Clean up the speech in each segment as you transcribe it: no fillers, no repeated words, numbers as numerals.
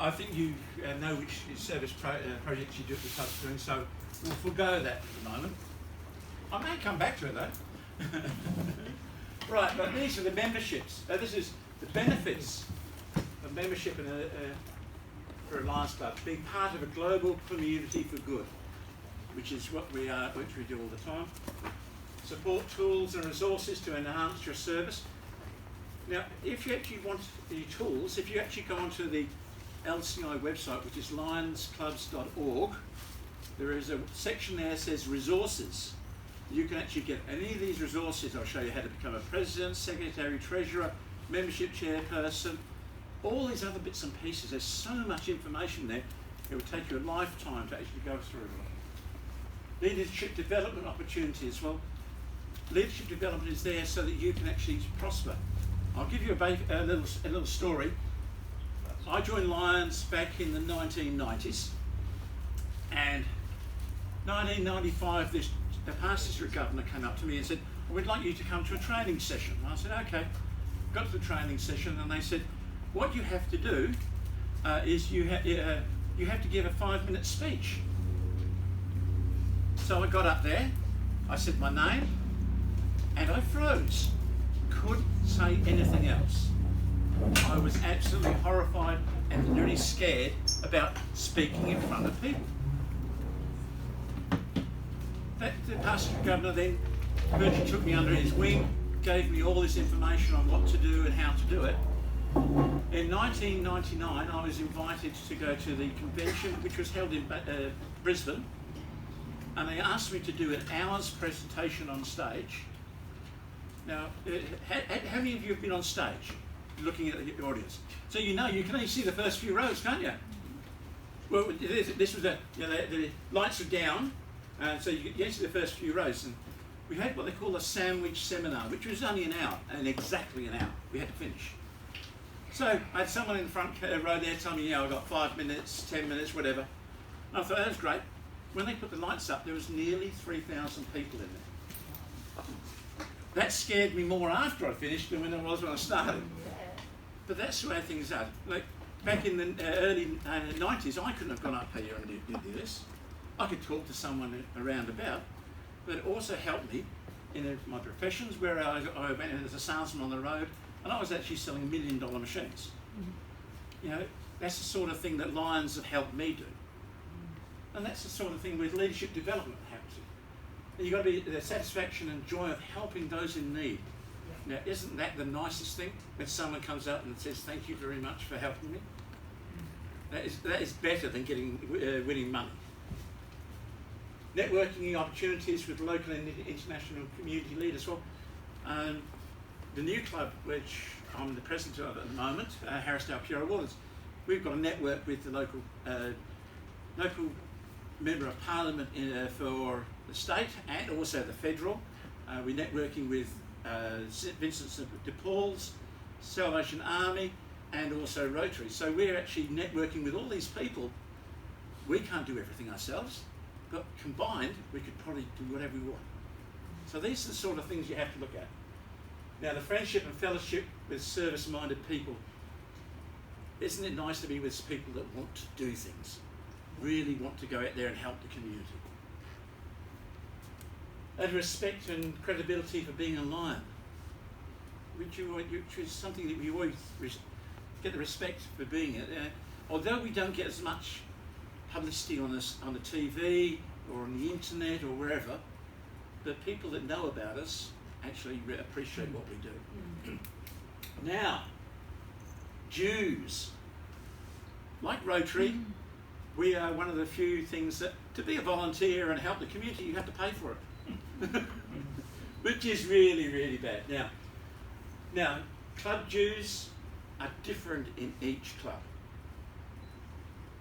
I think you know which service projects you do at the club's doing, so we'll forego that at the moment. I may come back to it though. Right, but these are the memberships. This is the benefits of membership in for a Lions Club, being part of a global community for good, which is what we are, which we do all the time. Support tools and resources to enhance your service. Now, if you actually want the tools, if you actually go onto the LCI website, which is lionsclubs.org, there is a section there that says resources. You can actually get any of these resources. I'll show you how to become a president, secretary, treasurer, membership chairperson, all these other bits and pieces. There's so much information there, it would take you a lifetime to actually go through it. Leadership development opportunities. Well, leadership development is there so that you can actually prosper. I'll give you a little story. I joined Lions back in the 1990s, and 1995 the past district governor came up to me and said, well, we'd like you to come to a training session. And I said, okay. Got to the training session and they said, what you have to do is you have to give a 5-minute speech. So I got up there, I said my name, and I froze. Couldn't say anything else. I was absolutely horrified and really scared about speaking in front of people. The past governor then virtually took me under his wing, gave me all this information on what to do and how to do it. In 1999, I was invited to go to the convention, which was held in Brisbane, and they asked me to do an hour's presentation on stage. Now, how many of you have been on stage looking at the audience? So you know, you can only see the first few rows, can't you? Well, this was the lights are down, so you get to the first few rows. And we had what they call a sandwich seminar, which was only an hour, and exactly an hour. We had to finish. So I had someone in the front row there telling me, I've got 5 minutes, 10 minutes, whatever. And I thought, that was great. When they put the lights up, there was nearly 3,000 people in there. That scared me more after I finished than when I started. But that's the way things are. Like back in the early 90s, I couldn't have gone up here and do this. I could talk to someone around about, but it also helped me in my professions where I went as a salesman on the road, and I was actually selling $1 million machines. You know, that's the sort of thing that Lions have helped me do. And that's the sort of thing with leadership development helps you. You've got to be the satisfaction and joy of helping those in need. Now, isn't that the nicest thing when someone comes up and says, thank you very much for helping me? That is better than winning money. Networking opportunities with local and international community leaders. Well, the new club, which I'm the president of at the moment, Harrisdale Pure Waters, we've got a network with the local member of parliament for the state and also the federal. We're networking with St Vincent de Paul's, Salvation Army, and also Rotary. So we're actually networking with all these people. We can't do everything ourselves, but combined, we could probably do whatever we want. So these are the sort of things you have to look at. Now, the friendship and fellowship with service-minded people. Isn't it nice to be with people that want to do things, really want to go out there and help the community? And respect and credibility for being a Lion, which is something that we always get the respect for being it. Although we don't get as much publicity on the TV or on the internet or wherever, the people that know about us actually appreciate what we do. Now, dues. Like Rotary, we are one of the few things that, to be a volunteer and help the community, you have to pay for it. Which is really, really bad. Now, club dues are different in each club.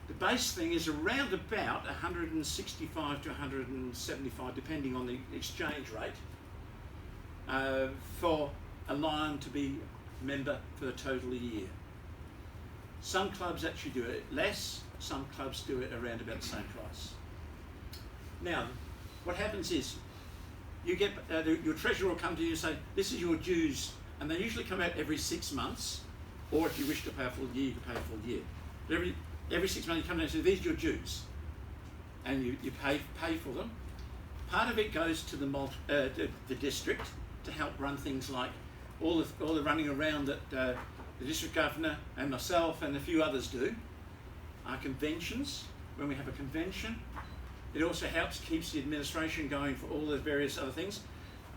The base thing is around about 165 to 175, depending on the exchange rate, for a Lion to be a member for a total year. Some clubs actually do it less, some clubs do it around about the same price. Now, what happens is, you get your treasurer will come to you and say, this is your dues, and they usually come out every 6 months, or if you wish to pay a full year, you can pay a full year. But every 6 months you come down and say, these are your dues, and you pay for them. Part of it goes to the district to help run things like all the running around that the district governor and myself and a few others do. Our conventions, when we have a convention, it also keeps the administration going for all the various other things.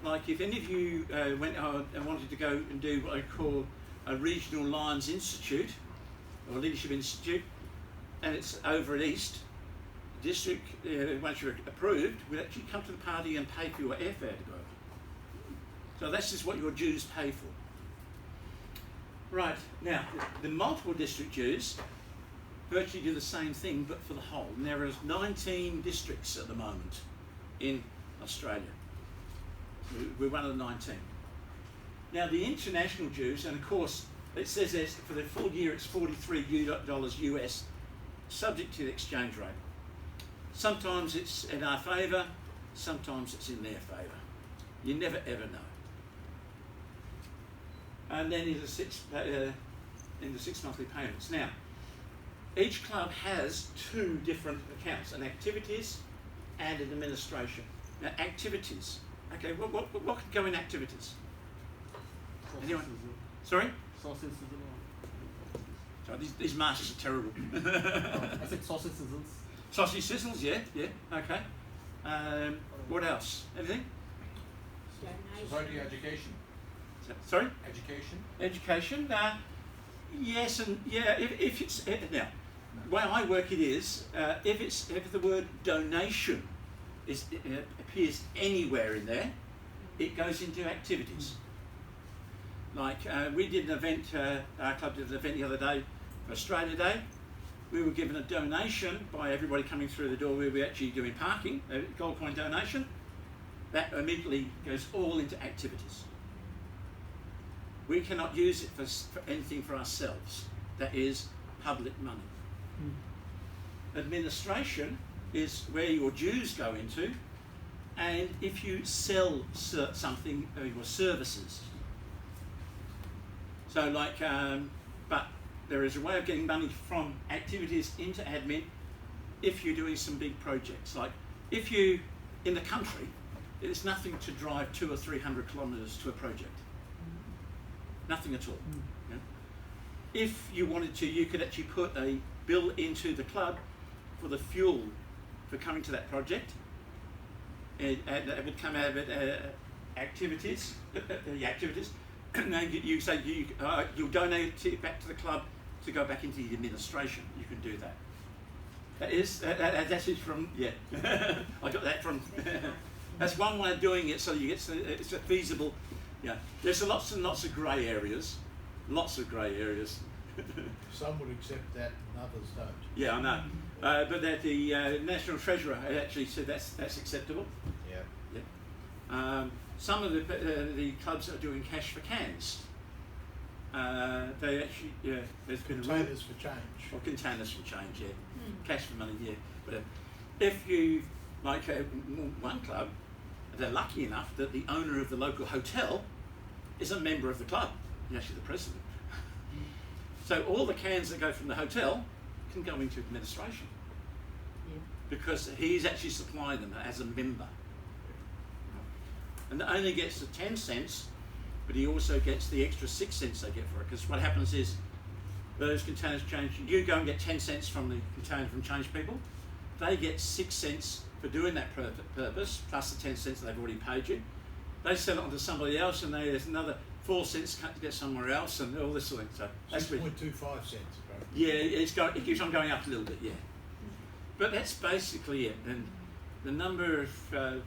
Like if any of you went and wanted to go and do what I call a Regional Lions Institute or Leadership Institute, and it's over at East, the district, once you're approved, will actually come to the party and pay for your airfare to go over. So that's just what your dues pay for. Right, now, the multiple district dues virtually do the same thing, but for the whole. And there are 19 districts at the moment in Australia. We're one of the 19. Now, the international dues, and of course, it says there's, for the full year, it's $43 US, subject to the exchange rate. Sometimes it's in our favour, sometimes it's in their favour. You never ever know. And then in the six monthly payments. Now, each club has two different accounts, an activities and an administration. Now, activities. Okay, what can go in activities? Anyone? Sorry? Sausage sizzle. Sorry, these masters are terrible. I said sausage sizzles. Sausage sizzles, yeah, okay. What else? Anything? Society education. Sorry? Education. Education. Yes and yeah. If it's now, the way I work it is, if the word donation appears anywhere in there, it goes into activities. Like we did an event, our club did an event the other day for Australia Day. We were given a donation by everybody coming through the door. We were actually doing parking, a gold coin donation. That immediately goes all into activities. We cannot use it for anything for ourselves. That is public money. Administration is where your dues go into, and if you sell something, your services. So like, but there is a way of getting money from activities into admin if you're doing some big projects. Like if you, in the country, it's nothing to drive 200 or 300 kilometres to a project. Nothing at all. Yeah? If you wanted to, you could actually put a bill into the club for the fuel for coming to that project, and it would come out of it, activities, the activities. And you say you'll donate it back to the club to go back into the administration. You can do that. That is from, yeah. I got that from. That's one way of doing it, so you get it's a feasible. Yeah, there's lots and lots of grey areas, lots of grey areas. Some would accept that, and others don't. Yeah, I know. But that the National Treasurer actually said that's acceptable. Yeah. Yeah. Some of the clubs are doing cash for cans. They actually, yeah, there's been containers for change. Or containers for change, yeah. Cash for money, yeah. But if you, like one club, they're lucky enough that the owner of the local hotel is a member of the club. He's actually the president. So all the cans that go from the hotel can go into administration. Yeah. Because he's actually supplying them as a member. And only gets the 10 cents, but he also gets the extra 6 cents they get for it. Because what happens is, those containers change, you go and get 10 cents from the container from Change People, they get 6 cents for doing that purpose, plus the 10 cents they've already paid you. They sell it on to somebody else, and there's another 4 cents cut to get somewhere else, and all this sort of thing. So 6.25 cents. Bro. Yeah, it keeps on going up a little bit, yeah. But that's basically it. And the number of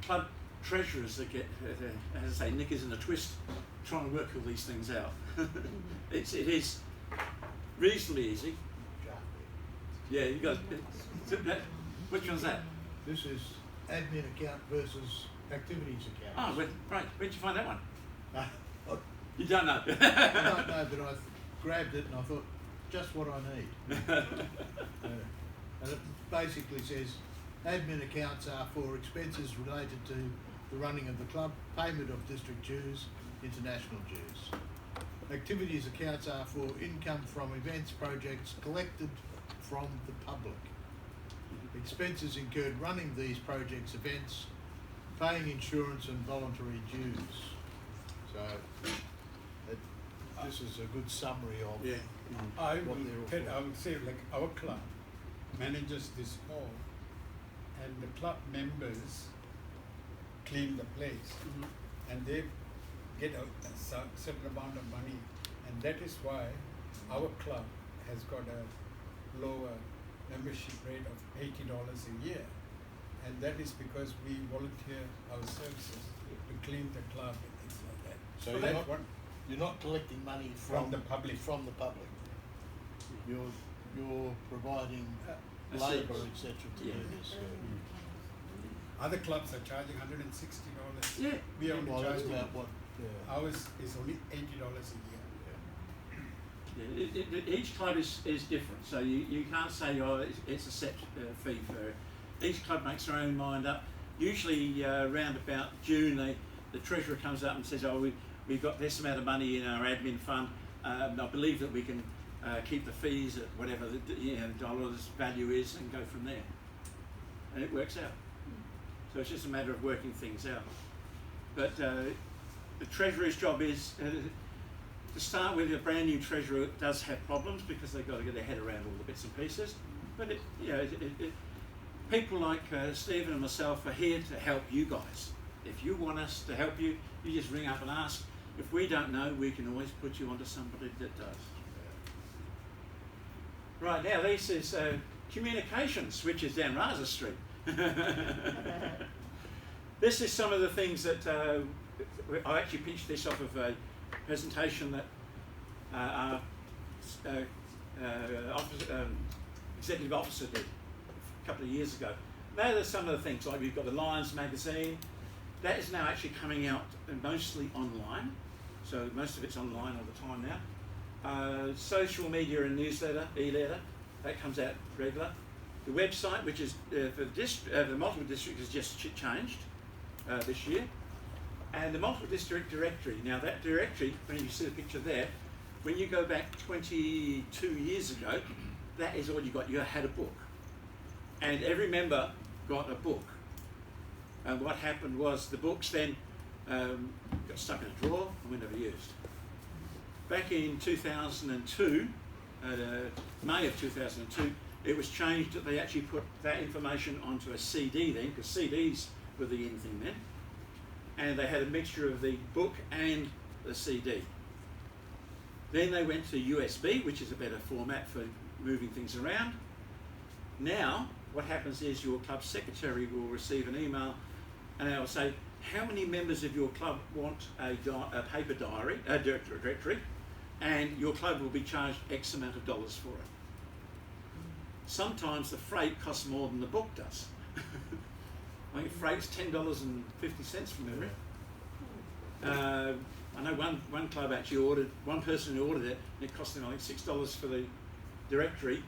club treasurers that get, as I say, knickers in a twist, trying to work all these things out. It is reasonably easy. Yeah, you got. Which one's that? This is admin account versus activities account. Oh, right. Where'd you find that one? I You don't know. don't know, but I grabbed it and I thought, just what I need. And it basically says, admin accounts are for expenses related to the running of the club, payment of district dues, international dues. Activities accounts are for income from events, projects collected from the public. Expenses incurred running these projects, events, paying insurance and voluntary dues. So, this is a good summary of Yeah. I what will they're all tell, for. I would say like our club manages this hall and the club members clean the place and they get a certain amount of money, and that is why our club has got a lower membership rate of $80 a year, and that is because we volunteer our services to clean the club and things like that. So Well, you're that's not, you're not collecting money From the public. From the public. You're providing A labour, service. etc. to Yeah. do this. Other clubs are charging $160. Yeah. We are only Well, that's charging, about what. ours is only $80 a year. Yeah, each club is different, so you can't say, oh, it's a set fee for each club makes their own mind up. Usually around about June, the treasurer comes up and says, oh, we've got this amount of money in our admin fund. I believe that we can keep the fees at whatever the dollar's value is and go from there. And it works out. So it's just a matter of working things out. But the treasurer's job is, to start with, a brand new treasurer does have problems because they've got to get their head around all the bits and pieces. But people like Stephen and myself are here to help you guys. If you want us to help you, you just ring up and ask. If we don't know, we can always put you onto somebody that does. Right, now this is communications, which is down Raza Street. This is some of the things that I actually pinched this off of a presentation that our executive officer did a couple of years ago. Those are some of the things, like we've got the Lions magazine. That is now actually coming out mostly online, so most of it's online all the time now. Social media and newsletter, e-letter, that comes out regular. The website, which is for the multiple district, has just changed this year. And the multiple district directory, now that directory, when you see the picture there, when you go back 22 years ago, that is all you got. You had a book. And every member got a book. And what happened was the books then got stuck in a drawer and were never used. Back in 2002, May of 2002, it was changed that they actually put that information onto a CD then, because CDs were the in thing then. And they had a mixture of the book and the CD. Then they went to USB, which is a better format for moving things around. Now, what happens is your club secretary will receive an email and they'll say, how many members of your club want a paper diary, a directory, and your club will be charged X amount of dollars for it. Sometimes the freight costs more than the book does. I think freight's $10.50 from memory. I know one club actually ordered, one person who ordered it, and it cost them I think $6 for the directory,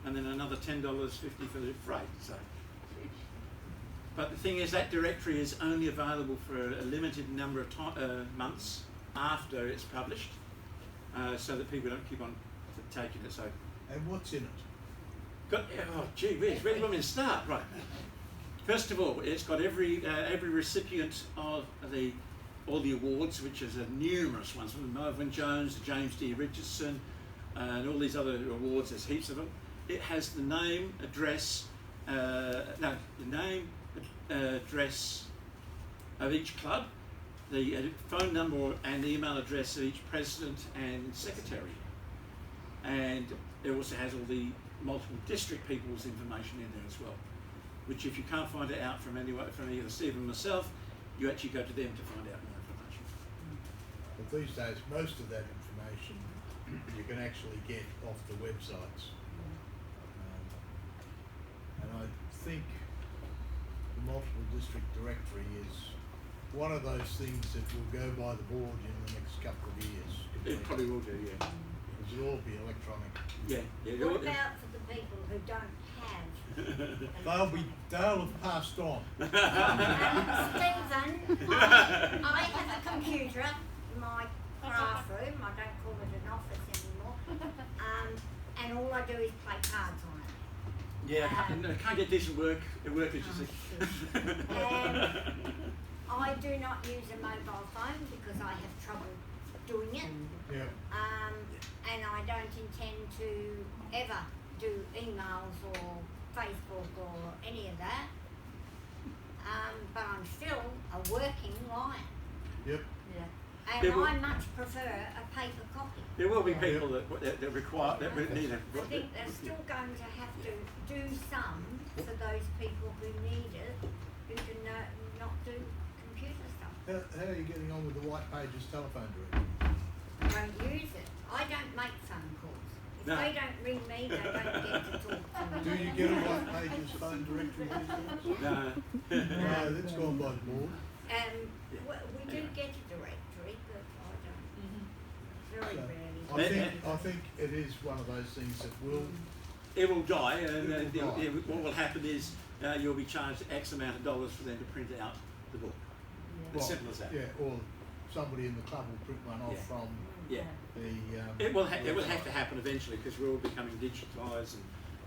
and then another $10.50 for the freight. So, but the thing is, that directory is only available for a limited number of months after it's published, so that people don't keep on taking it. So, And what's in it? oh gee whiz, where do you want me to start? Right. First of all, it's got every recipient of all the awards, which is numerous ones, from Mervyn Jones, James D. Richardson, and all these other awards. There's heaps of them. It has the name, address, address of each club, the phone number and the email address of each president and secretary, and it also has all the multiple district people's information in there as well. Which, if you can't find it out from either Stephen or myself, you actually go to them to find out more information. But these days, most of that information you can actually get off the websites. And I think the multiple district directory is one of those things that will go by the board in the next couple of years. It probably will do, yeah. Because it'll all be electronic. Yeah. What about for the people who don't have? They'll have passed on. Stephen, I have a computer. My craft room. I don't call it an office anymore. And all I do is play cards on it. Yeah, I can't get decent workers, you see. I do not use a mobile phone because I have trouble doing it. Yeah. And I don't intend to ever do emails or Facebook or any of that. But I'm still a working lion. Yep. And Yeah, well- I much prefer a paper copy. There will be people that require, that need I a. think they're still going to have to do some for those people who need it, who can not do computer stuff. How are you getting on with the White Pages telephone directory? I don't use it. I don't make phone calls. If No. they don't ring me, they don't get to talk to me. Do you get a White Pages phone directory these days? No. No, that's gone by the board. We do get a directory, but I don't. Very So, rarely. I think it is one of those things that will. It will die, and It will die. what will happen is you'll be charged X amount of dollars for them to print out the book. As simple as that. Yeah, or somebody in the club will print one off Yeah. from Yeah. the. It will have to happen eventually because we're all becoming digitised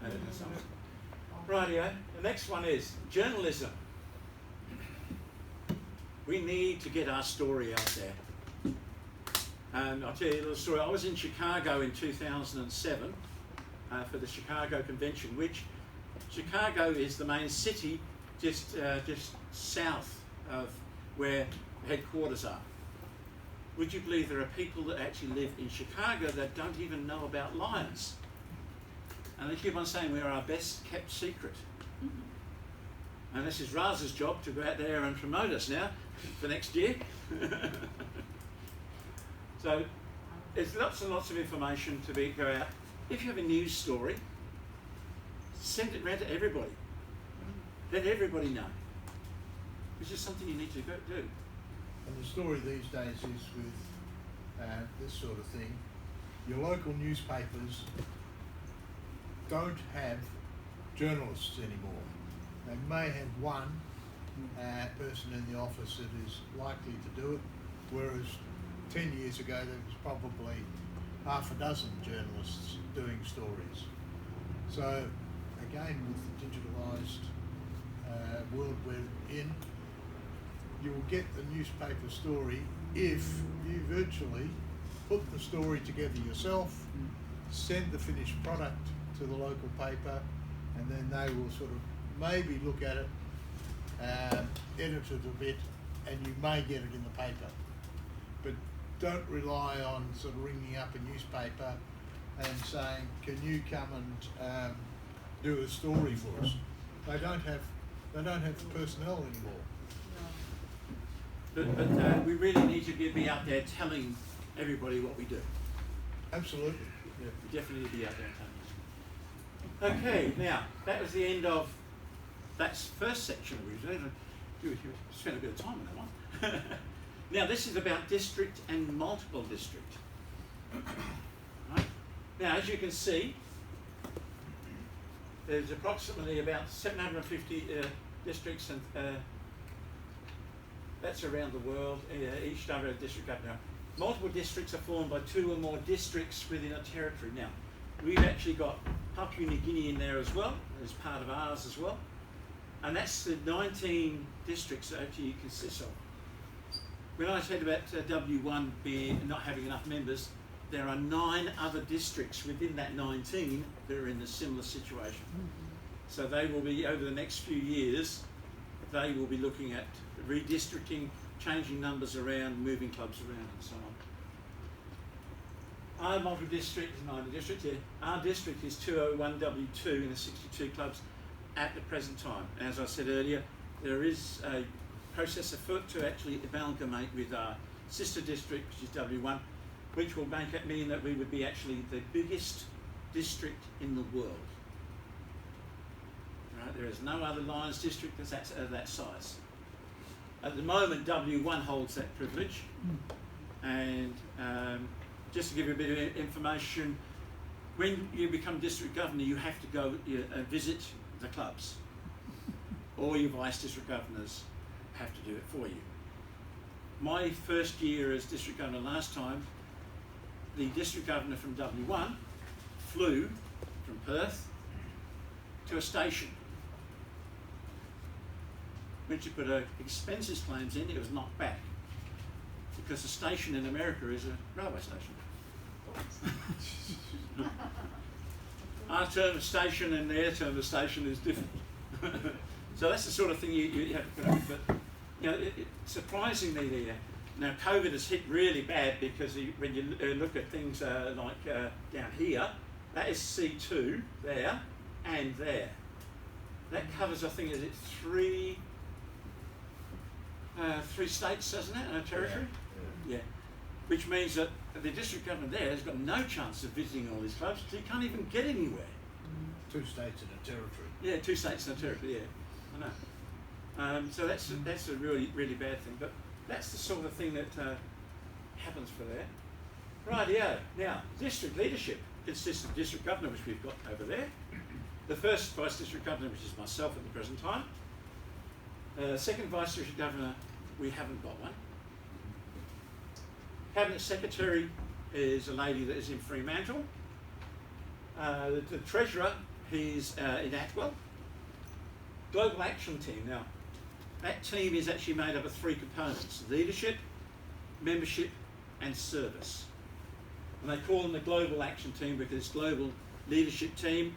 and so on. Rightio. The next one is journalism. We need to get our story out there. And I'll tell you a little story. I was in Chicago in 2007 for the Chicago Convention, which Chicago is the main city just south of where headquarters are. Would you believe there are people that actually live in Chicago that don't even know about lions? And they keep on saying we're our best kept secret. And this is Raz's job to go out there and promote us now for next year. So there's lots and lots of information to go out. If you have a news story, send it round to everybody. Let everybody know. Which is something you need to go do. And the story these days is with this sort of thing. Your local newspapers don't have journalists anymore. They may have one person in the office that is likely to do it, whereas 10 years ago there was probably half a dozen journalists doing stories. So again, with the digitalised world we're in, you will get the newspaper story if you virtually put the story together yourself, send the finished product to the local paper, and then they will sort of maybe look at it, edit it a bit, and you may get it in the paper. But don't rely on sort of ringing up a newspaper and saying, can you come and do a story for us? They don't have the personnel anymore. But we really need to be out there telling everybody what we do. Absolutely. Yeah, we definitely need to be out there telling them. Okay, now that was the end of that first section. We spent a bit of time on that one. Now this is about district and multiple district. Right? Now, as you can see, there's approximately about 750 districts, and that's around the world. Each number of district up now. Multiple districts are formed by 2 or more districts within a territory. Now, we've actually got Papua New Guinea in there as well, as part of ours as well. And that's the 19 districts that actually consists of. When I said about W1 not having enough members, there are 9 other districts within that 19 that are in a similar situation. So they will be, over the next few years, they will be looking at redistricting, changing numbers around, moving clubs around and so on. Our multi-district is 9 districts here. Our district is 201W2 in the 62 clubs at the present time. As I said earlier, there is a process afoot to actually amalgamate with our sister district, which is W1, which will make it mean that we would be actually the biggest district in the world. Right? There is no other Lions district that's that size. At the moment, W1 holds that privilege, and just to give you a bit of information, when you become district governor, you have to go visit the clubs. All your vice district governors have to do it for you. my first year as district governor last time, the district governor from W1 flew from Perth to a station. When she put her expenses claims in, it was knocked back because the station in America is a railway station. Our term of station and their term of station is different. So that's the sort of thing you have to put up with. But you know, surprisingly, now COVID has hit really bad because when you look at things like down here, that is C2 there and there. That covers, I think, is it three states, doesn't it, and a territory? Yeah. Which means that the district government there has got no chance of visiting all these clubs because he can't even get anywhere. 2 states and a territory. Yeah, 2 states and a territory, yeah. I know. So that's a really, really bad thing. But that's the sort of thing that happens for there. Rightio. Now, district leadership consists of district governor, which we've got over there. The first vice district governor, which is myself at the present time. Second vice district governor, we haven't got one. Cabinet secretary is a lady that is in Fremantle. The treasurer, he's in Atwell. Global Action Team. Now, that team is actually made up of 3 components: leadership, membership, and service. And they call them the Global Action Team because it's global leadership team,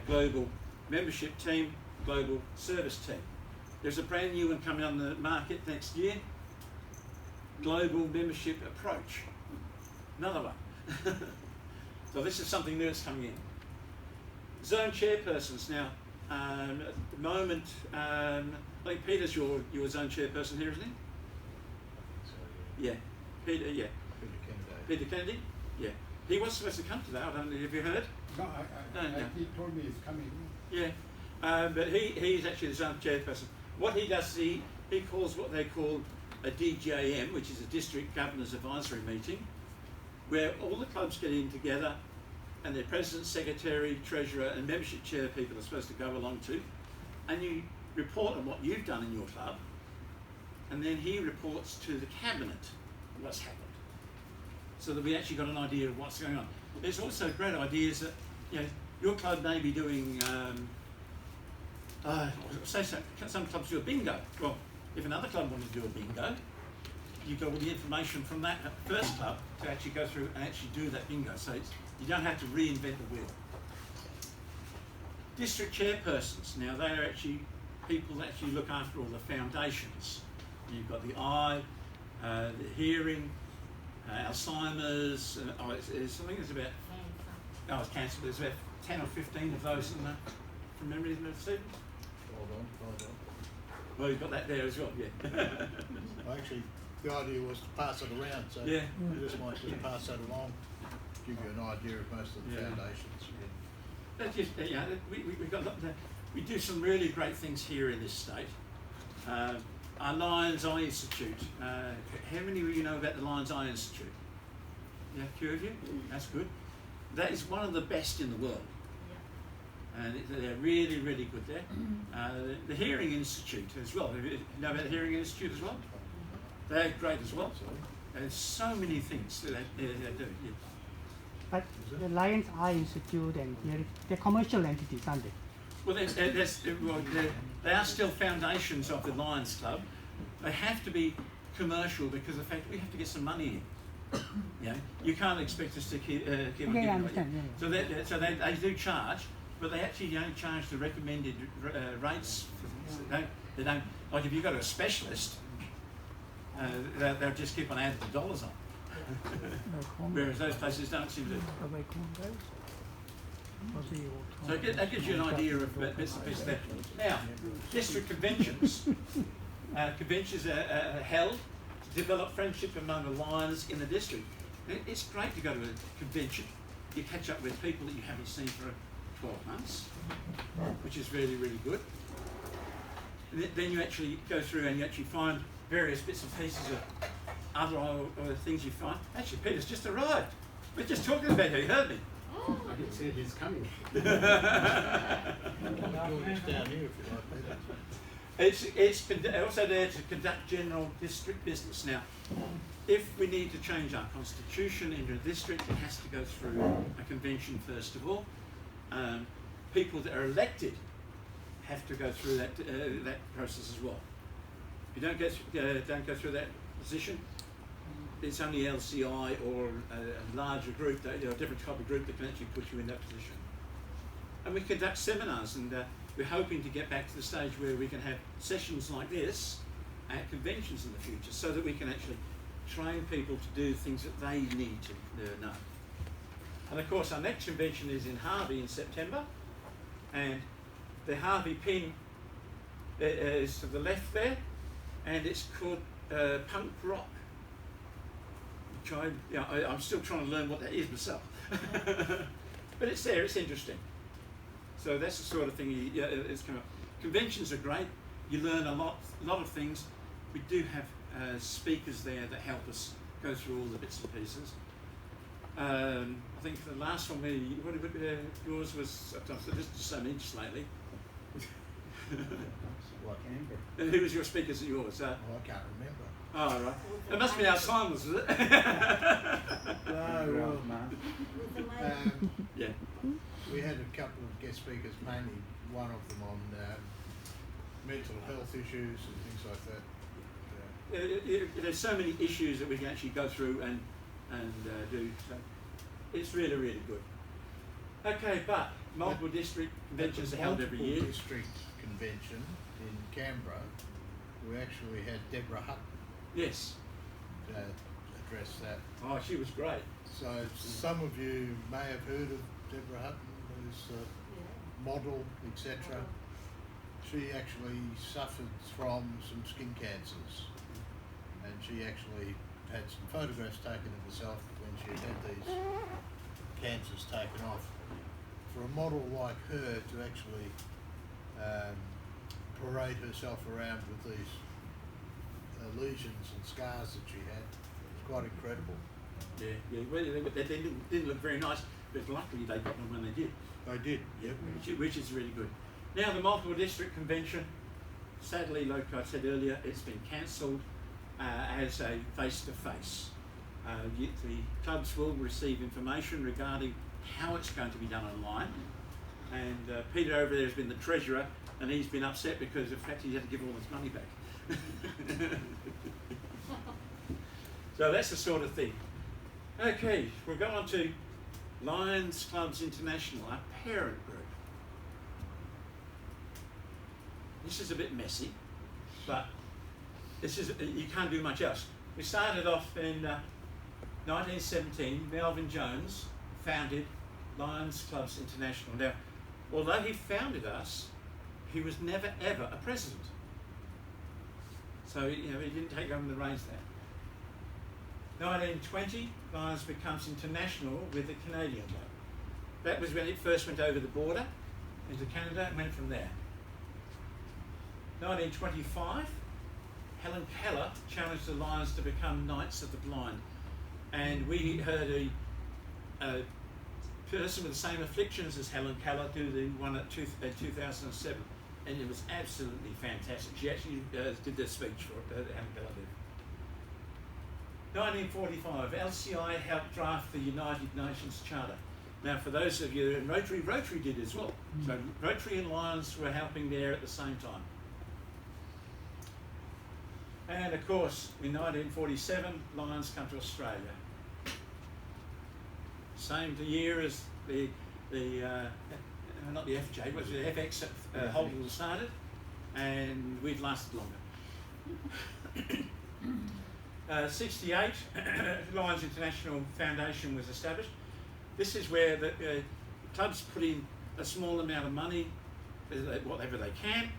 global membership team, global service team. There's a brand new one coming on the market next year, global membership approach. Another one. So this is something new that's coming in. Zone chairpersons. Now, at the moment, I think Peter's your zone chairperson here, isn't he? Yeah. Peter, yeah. Peter Kennedy? Yeah. He was supposed to come today. I don't know, have you heard? No, No. he told me he's coming. Yeah. But he's actually the zone chairperson. What he does is he calls what they call a DGAM, which is a District Governors Advisory Meeting, where all the clubs get in together and their president, secretary, treasurer and membership chair people are supposed to go along to, and you report on what you've done in your club, and then he reports to the cabinet what's happened, so that we actually got an idea of what's going on. There's also great ideas that, you know, your club may be doing, say some clubs do a bingo. Well, if another club wanted to do a bingo, you got all the information from that first club to actually go through and actually do that bingo. So you don't have to reinvent the wheel. District chairpersons, now they are actually people that actually look after all the foundations. You've got the eye, the hearing, Alzheimer's, I think it's about, it's cancer, but there's about 10 or 15 of those in from memory, isn't it, Stephen? Hold on. Well, you've got that there as well, yeah. Actually, the idea was to pass it around, so Yeah. we just might just pass that along, give you an idea of most of the Yeah. foundations. That's just, you know, we do some really great things here in this state. Our Lions Eye Institute. How many of you know about the Lions Eye Institute? Yeah, a few of you? That's good. That is one of the best in the world. And they're really, really good there. The Hearing Institute as well. You know about the Hearing Institute as well? They're great as well. There's so many things that they do. Yeah. But the Lions Eye Institute and they're commercial entities, aren't they? Well, they are still foundations of the Lions Club. They have to be commercial because of the fact we have to get some money in. You know, you can't expect us to keep on Okay, giving I away. understand. Yeah. So they do charge, but they actually don't charge the recommended rates. They don't, like if you've got a specialist, they'll just keep on adding the dollars on. Whereas those places don't seem to. So that gives you an idea of bits and pieces there. Now, district conventions. Conventions are held to develop friendship among the Lions in the district. It's great to go to a convention. You catch up with people that you haven't seen for 12 months, which is really, really good. And then you actually go through and you actually find various bits and pieces of other things you find. Actually, Peter's just arrived. We're just talking about you, heard me? I can see he's coming. It's down here if you like, Peter. It's also there to conduct general district business. Now, if we need to change our constitution into a district, it has to go through a convention first of all. People that are elected have to go through that process as well. If you don't go through that position, it's only LCI or a larger group, a different type of group that can actually put you in that position. And we conduct seminars, and we're hoping to get back to the stage where we can have sessions like this at conventions in the future, so that we can actually train people to do things that they need to know. And of course, our next convention is in Harvey in September, and the Harvey pin is to the left there, and it's called Punk Rock. I'm still trying to learn what that is myself. But it's there, it's interesting. So that's the sort of thing it's come up. Conventions are great. You learn a lot of things. We do have speakers there that help us go through all the bits and pieces. I think the last one, yours was, just some inch lately. Like Amber. And who was your speakers at yours? Oh, I can't remember. Oh, right. It must be Alzheimer's, is it? No, Yeah. we had a couple of guest speakers, mainly one of them on mental health issues and things like that. There's so many issues that we can actually go through and do. So it's really, really good. Okay, but multiple district conventions are held every year. Multiple district convention in Canberra, we actually had Deborah Hutton Yes. address that. Oh, she was great. So some of you may have heard of Deborah Hutton, who's a model, etc. She actually suffered from some skin cancers, and she actually had some photographs taken of herself when she had these cancers taken off. For a model like her to actually parade herself around with these lesions and scars that she had, was quite incredible. Yeah. Well, they didn't look very nice, but luckily they got them when they did. I did, yep. Which is really good. Now the multiple district convention, sadly, like I said earlier, it's been cancelled as a face-to-face. The clubs will receive information regarding how it's going to be done online. And Peter over there has been the treasurer, and he's been upset because of the fact he had to give all his money back. So that's the sort of thing. Okay, we'll go on to Lions Clubs International, our parent group. This is a bit messy, but you can't do much else. We started off in 1917. Melvin Jones founded Lions Clubs International. Now, although he founded us, he was never ever a president. So he didn't take over the reins there. 1920, Lions becomes international with the Canadian club. That was when it first went over the border into Canada and went from there. 1925, Helen Keller challenged the Lions to become Knights of the Blind. And we heard a person with the same afflictions as Helen Keller do the one at 2007. And it was absolutely fantastic. She actually did the speech for Helen Keller did. 1945, LCI helped draft the United Nations Charter. Now, for those of you in Rotary did as well. So Rotary and Lions were helping there at the same time. And of course, in 1947, Lions come to Australia. Same year as not the FJ, it was the FX at Holden started, and we've lasted longer. 68, Lions International Foundation was established. This is where the clubs put in a small amount of money, whatever they can,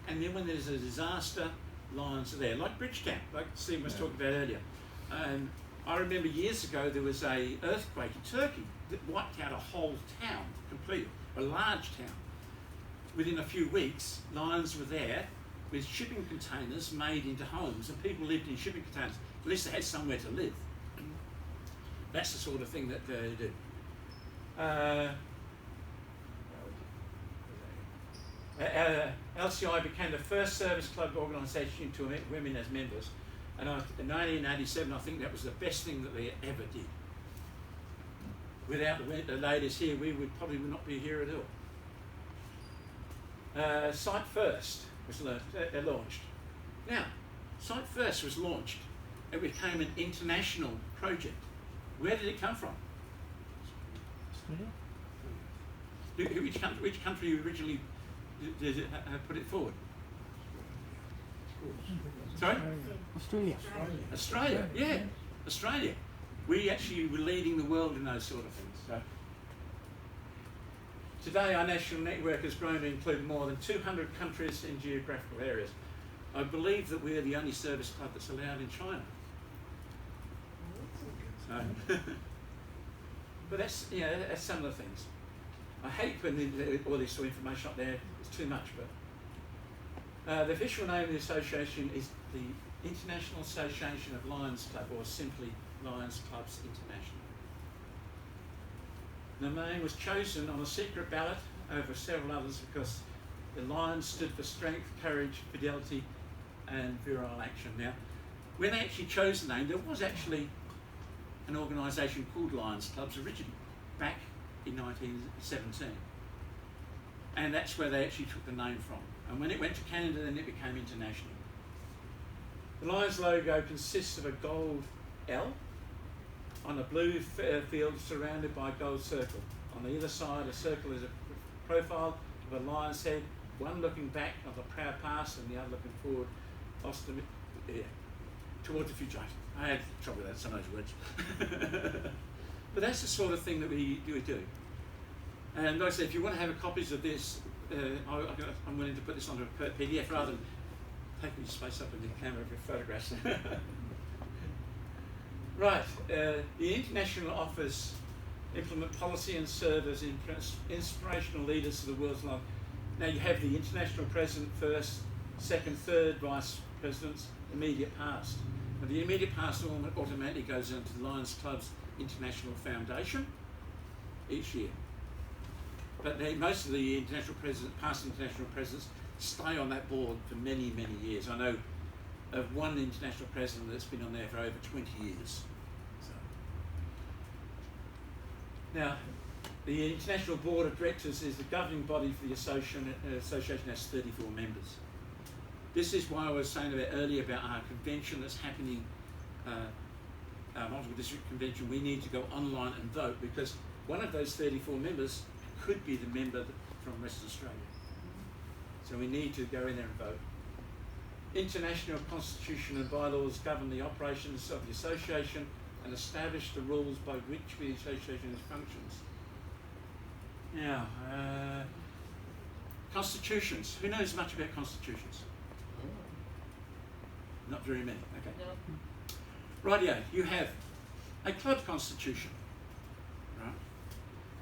and then when there's a disaster, Lions are there, like Bridgetown, like Stephen was talking about earlier. I remember years ago there was an earthquake in Turkey that wiped out a whole town completely, a large town. Within a few weeks, Lions were there with shipping containers made into homes, and people lived in shipping containers. At least they had somewhere to live. That's the sort of thing that they do. LCI became the first service club organisation to admit women as members, and in 1987 I think that was the best thing that they ever did. Without the ladies here, we would probably not be here at all. Site First was launched. Now, Site First was launched. It became an international project. Where did it come from? Australia? Which country originally did it, put it forward? Sorry? Australia. Australia, yeah, Australia. We actually were leading the world in those sort of things. So. Today our national network has grown to include more than 200 countries and geographical areas. I believe that we're the only service club that's allowed in China. So, but that's, you know, that's some of the things. I hate putting all this sort of information up there, it's too much, but the official name of the association is the International Association of Lions Club, or simply Lions Clubs International. The name was chosen on a secret ballot over several others because the Lions stood for strength, courage, fidelity and virile action. Now, when they actually chose the name, there was actually an organisation called Lions Clubs originally, back in 1917. And that's where they actually took the name from. And when it went to Canada, then it became international. The Lions logo consists of a gold L on a blue field surrounded by a gold circle. On the other side, a circle is a profile of a lion's head, one looking back of a proud past and the other looking forward, towards the future. I had trouble with that, some of those words. But that's the sort of thing that we do. And like I said, if you want to have copies of this, I'm willing to put this onto a PDF rather than taking space up in the camera for photographs. Right, the International offers implement policy and serve as inspirational leaders to the world's life. Now you have the international president first, second, third vice presidents, immediate past. But the immediate past automatically goes into the Lions Club's International Foundation each year. But most of the past international presidents stay on that board for many, many years. I know of one international president that's been on there for over 20 years. So. Now, the International Board of Directors is the governing body for the association. The association has 34 members. This is why I was saying about earlier about our convention that's happening, our multiple district convention. We need to go online and vote because one of those 34 members could be the member from Western Australia. So we need to go in there and vote. International constitution and bylaws govern the operations of the association and establish the rules by which the association functions. Now, constitutions. Who knows much about constitutions? Not very many, okay. No. Rightio, you have a club constitution, right,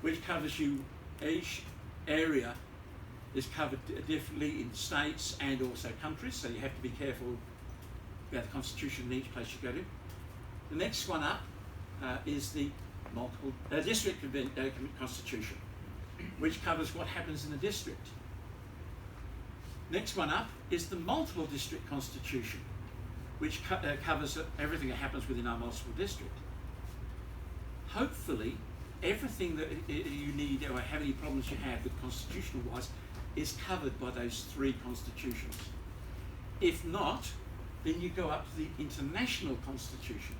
which covers you, each area is covered differently in states and also countries, so you have to be careful about the constitution in each place you go to. The next one up is the multiple district constitution, which covers what happens in the district. Next one up is the multiple district constitution, which covers everything that happens within our multiple district. Hopefully, everything that you need or have any problems you have with constitutional wise is covered by those three constitutions. If not, then you go up to the international constitution.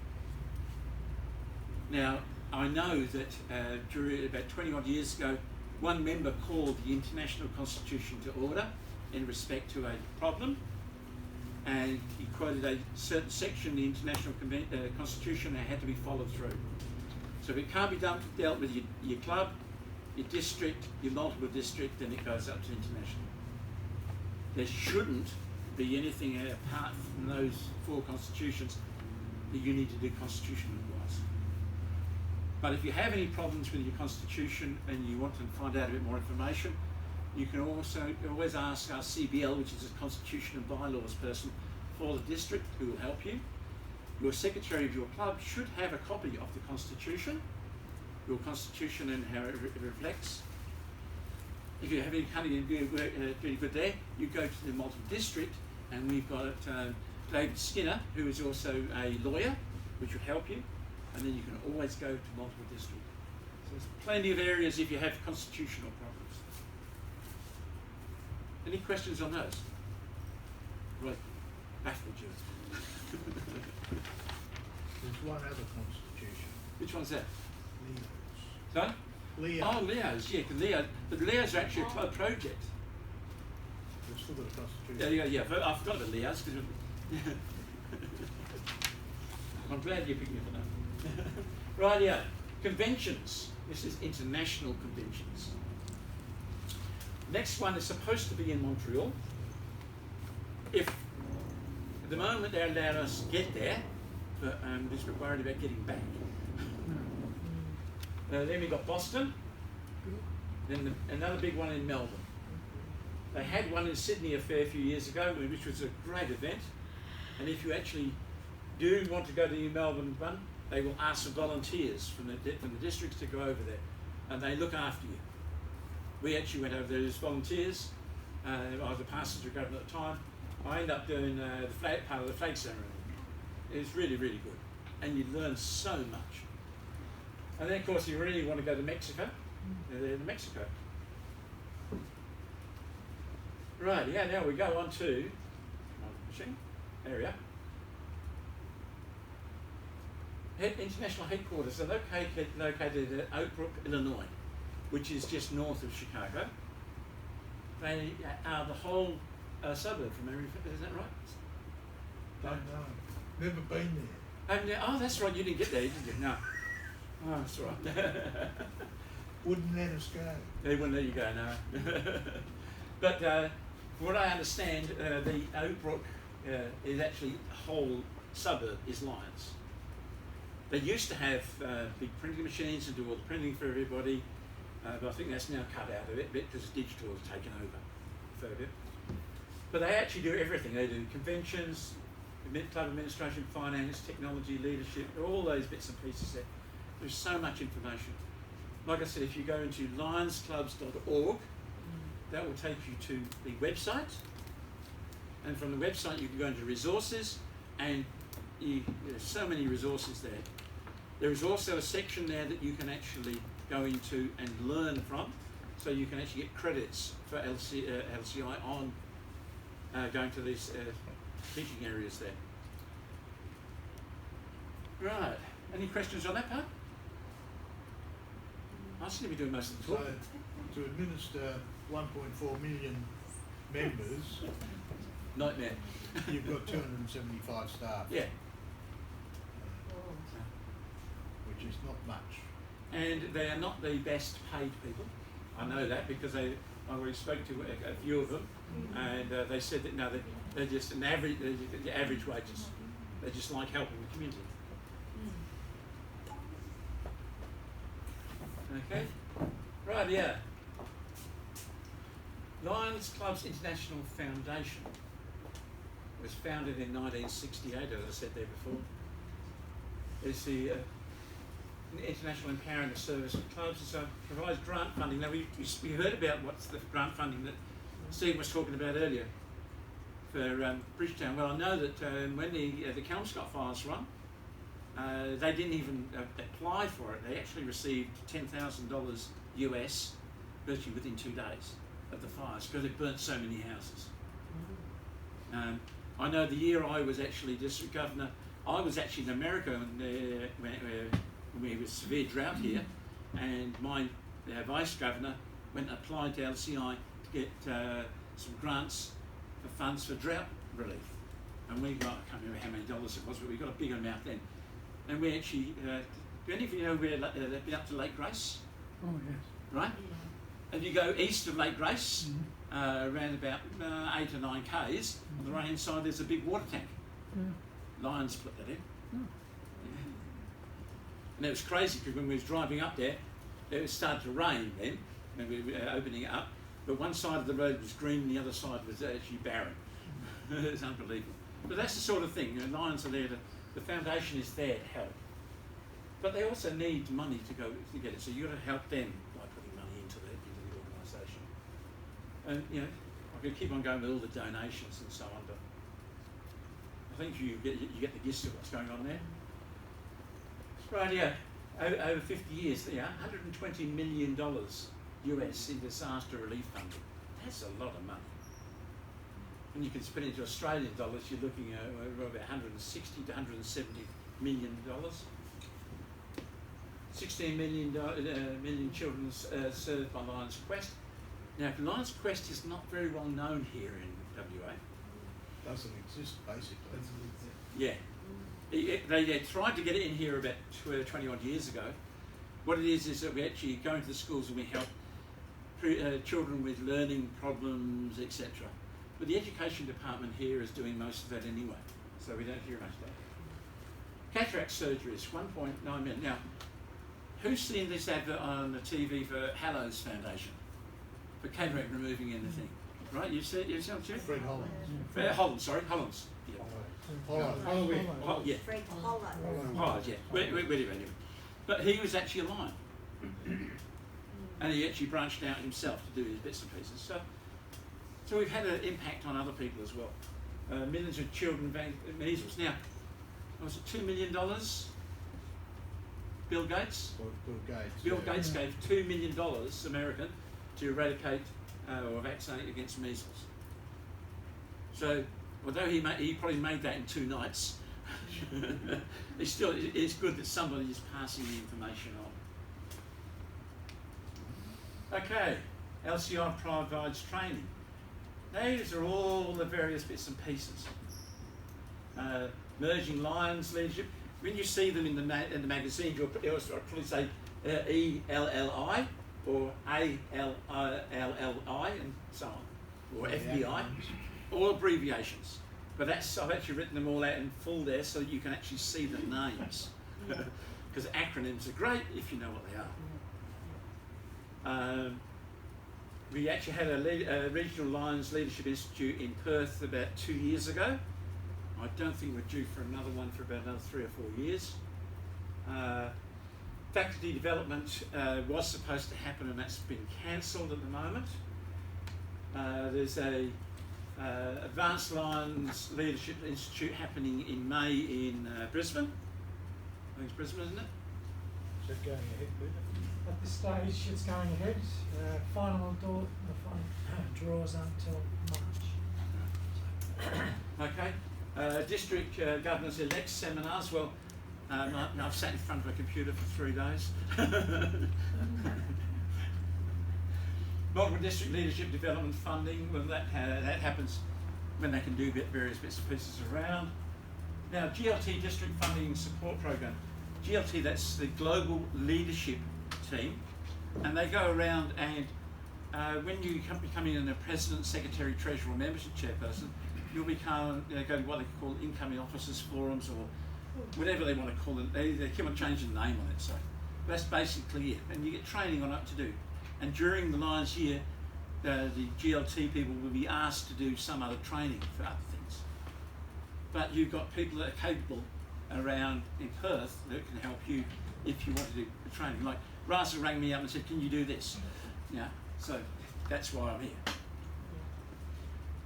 Now, I know that during about 20 odd years ago, one member called the international constitution to order in respect to a problem, and he quoted a certain section of the international constitution that had to be followed through. So if it can't be dealt with your club, your district, your multiple district, then it goes up to international. There shouldn't be anything apart from those four constitutions that you need to do constitutional wise. But if you have any problems with your constitution and you want to find out a bit more information, you can also always ask our CBL, which is a constitution and bylaws person for the district, who will help you. Your secretary of your club should have a copy of the constitution, your constitution and how it reflects. if you have any kind of work really good there, you go to the Malton district, and we've got David Skinner, who is also a lawyer, which will help you, and then you can always go to multiple district. So there's plenty of areas if you have constitutional problems. Any questions on those? Right, baffled you. There's one other constitution, Which one's that? Leo's. Sorry? Leo. Oh, Leo's, yeah, but Leo's are actually a club project. We've still got a constitution. Yeah, I forgot about Leo's. I'm glad you picked me up on that. Right, yeah. Conventions. This is international conventions. Next one is supposed to be in Montreal. If at the moment they allowed us to get there, but I'm just worried about getting back. Then we got Boston. Then another big one in Melbourne. They had one in Sydney a fair few years ago, which was a great event. And if you actually do want to go to the Melbourne one, they will ask for volunteers from the districts to go over there, and they look after you. We actually went over there as volunteers. I was a passenger governor at the time. I ended up doing the part of the flag ceremony. It was really, really good, and you learn so much. And then, of course, you really want to go to Mexico. They're in Mexico. Right, yeah, now we go on to area. International headquarters are located at Oak Brook, Illinois, which is just north of Chicago. They are the whole suburb from America, is that right? Don't know. Never been there. Oh, that's right, you didn't get there, did you? No. Oh, that's right. Wouldn't let us go. They wouldn't let you go, no. But from what I understand, the Oak Brook is actually the whole suburb is Lions. They used to have big printing machines and do all the printing for everybody, but I think that's now cut out of it because digital has taken over further. But they actually do everything. They do conventions, club administration, finance, technology, leadership, all those bits and pieces there. There's so much information. Like I said, if you go into lionsclubs.org, that will take you to the website. And from the website, you can go into resources, and there's so many resources there. There is also a section there that you can actually go into and learn from, so you can actually get credits for LCI on going to these teaching areas there. Right, any questions on that part? I seem to be doing most of the So, talking. to administer 1.4 million members, Nightmare. you've got 275 staff. Yeah. Which is not much. And they are not the best paid people. I know that because I already spoke to a few of them, and they said that no, they're just the average wages. They just like helping the community. Okay, right, yeah. Lions Clubs International Foundation was founded in 1968, as I said there before. It's the International Empowering the Service of Clubs. So provides grant funding. Now we heard about what's the grant funding that Steve was talking about earlier for Bridgetown. Well, I know that when the Kelmscott fires run, they didn't even apply for it. They actually received $10,000 US virtually within 2 days of the fires because it burnt so many houses. I know the year I was actually district governor, I was actually in America when we was severe drought here, and my vice governor went and applied to LCI to get some grants for funds for drought relief. And we got, I can't remember how many dollars it was, but we got a big amount then. And we actually, do any of you know where they've been up to Lake Grace? Oh, yes. Right? And you go east of Lake Grace, around about 8 or 9 k's, on the right hand side there's a big water tank. Lions put that in. And it was crazy because when we was driving up there, it started to rain then, when we were opening it up, but one side of the road was green and the other side was actually barren. It was unbelievable. But that's the sort of thing, you know, Lions are there the foundation is there to help. But they also need money to go to get it, so you've got to help them by putting money into the organisation. And you know, I could keep on going with all the donations and so on, but I think you get the gist of what's going on there. Right, yeah, over 50 years, yeah, $120 million US in disaster relief funding. That's a lot of money. When you can spend it into Australian dollars, you're looking at about 160 to 170 million dollars. 16 million children served by Lions Quest. Now, Lions Quest is not very well known here in WA. Doesn't exist, basically. Yeah. They tried to get it in here about 20 odd years ago. What it is that we actually go into the schools and we help children with learning problems, etc. But the education department here is doing most of that anyway, so we don't hear much of that. Cataract surgeries, 1.9 million. Now, who's seen this advert on the TV for Hallows Foundation for cataract removing anything? Right, you've seen it, Jeff? Fred Holland. Hollands, sorry, Hollands. Yeah. Holland. Oh, yeah. Fred Hollow. Oh, yeah. Anyway. But he was actually a lion. And he actually branched out himself to do his bits and pieces. So we've had an impact on other people as well. Millions of children with measles. Now, was it $2 million? Bill Gates? Bill Gates gave $2 million American to eradicate or vaccinate against measles. So, although he probably made that in 2 nights, it's good that somebody is passing the information on. Okay, LCI provides training. These are all the various bits and pieces. Merging Lions leadership. When you see them in the magazine, you'll probably say ELLI or ALLI and so on, or FBI, all abbreviations. But I've actually written them all out in full there so you can actually see the names. Because acronyms are great if you know what they are. We actually had a Regional Lions Leadership Institute in Perth about 2 years ago. I don't think we're due for another one for about another 3 or 4 years. Faculty development was supposed to happen and that's been cancelled at the moment. There's a Advanced Lions Leadership Institute happening in May in Brisbane. I think it's Brisbane, isn't it? Is that going ahead, Peter? At this stage, it's going ahead. Final draws until March. Okay. District Governors Elect seminars. Well, I've sat in front of a computer for 3 days. Multiple district leadership development funding. Well, that happens when they can do various bits and pieces around. Now, GLT District Funding Support Program. GLT, that's the Global Leadership Team, and they go around and when you become in a president, secretary, treasurer, or membership chairperson, you'll become go to what they call incoming officers forums or whatever they want to call it. They keep on changing the name on it, so that's basically it. And you get training on what to do. And during the Lions year, the GLT people will be asked to do some other training for other things. But you've got people that are capable around in Perth that can help you if you want to do the training. Like Rasa rang me up and said, "Can you do this?" Yeah, so that's why I'm here.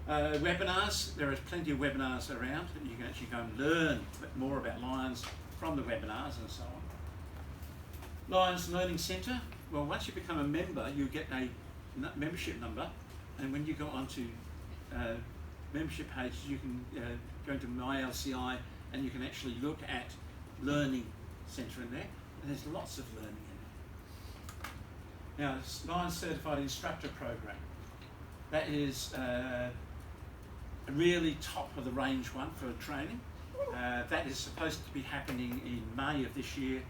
Webinars, there is plenty of webinars around and you can actually go and learn more about Lions from the webinars and so on. Lions Learning Centre, well, once you become a member, you get a membership number, and when you go onto membership pages, you can go into My LCI and you can actually look at Learning Centre in there, and there's lots of learning in there. Now, Lions Certified Instructor Program, that is really top of the range one for training. That is supposed to be happening in May of this year,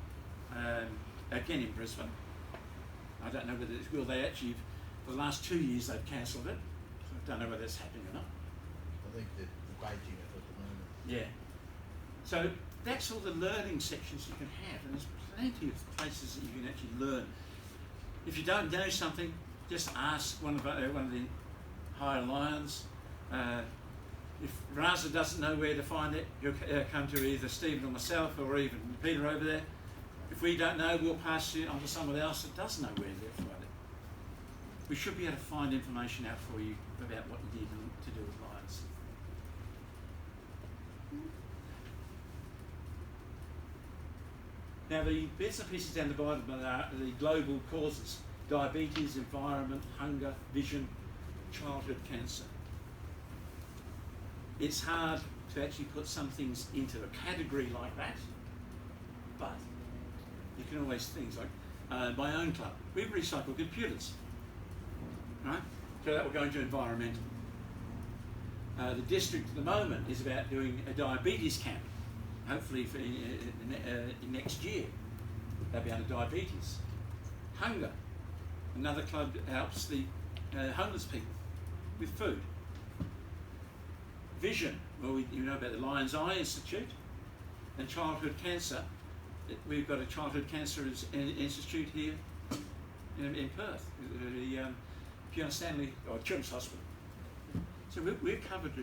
again in Brisbane. I don't know whether will they actually, for the last 2 years they've cancelled it, so I don't know whether it's happening or not. I think they're debating it at the moment. Yeah. So that's all the learning sections you can have, and there's plenty of places that you can actually learn. If you don't know something, just ask one of the higher lions. If Rasa doesn't know where to find it, he'll come to either Stephen or myself or even Peter over there. If we don't know, we'll pass it on to someone else that does know where to find we should be able to find information out for you about what you need to do with Lions. Now the bits and pieces down the bottom are the global causes: diabetes, environment, hunger, vision, childhood cancer. It's hard to actually put some things into a category like that, but you can always things like my own club. We recycle computers, right? So that will go into environmental. The district at the moment is about doing a diabetes camp, hopefully for next year. They'll be under diabetes. Hunger. Another club helps the homeless people with food. Vision. Well, you know about the Lions Eye Institute. And childhood cancer. We've got a childhood cancer institute here in Perth, the Fiona Stanley Children's Hospital. So we're covered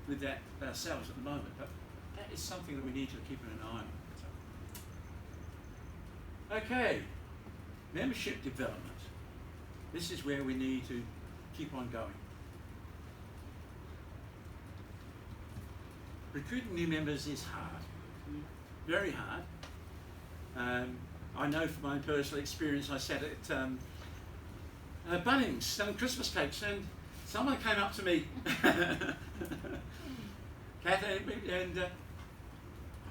with that ourselves at the moment, but that is something that we need to keep an eye on. Okay, membership development. This is where we need to keep on going. Recruiting new members is hard, very hard. I know from my own personal experience, I sat at Bunnings selling Christmas cakes, and someone came up to me, Kath, and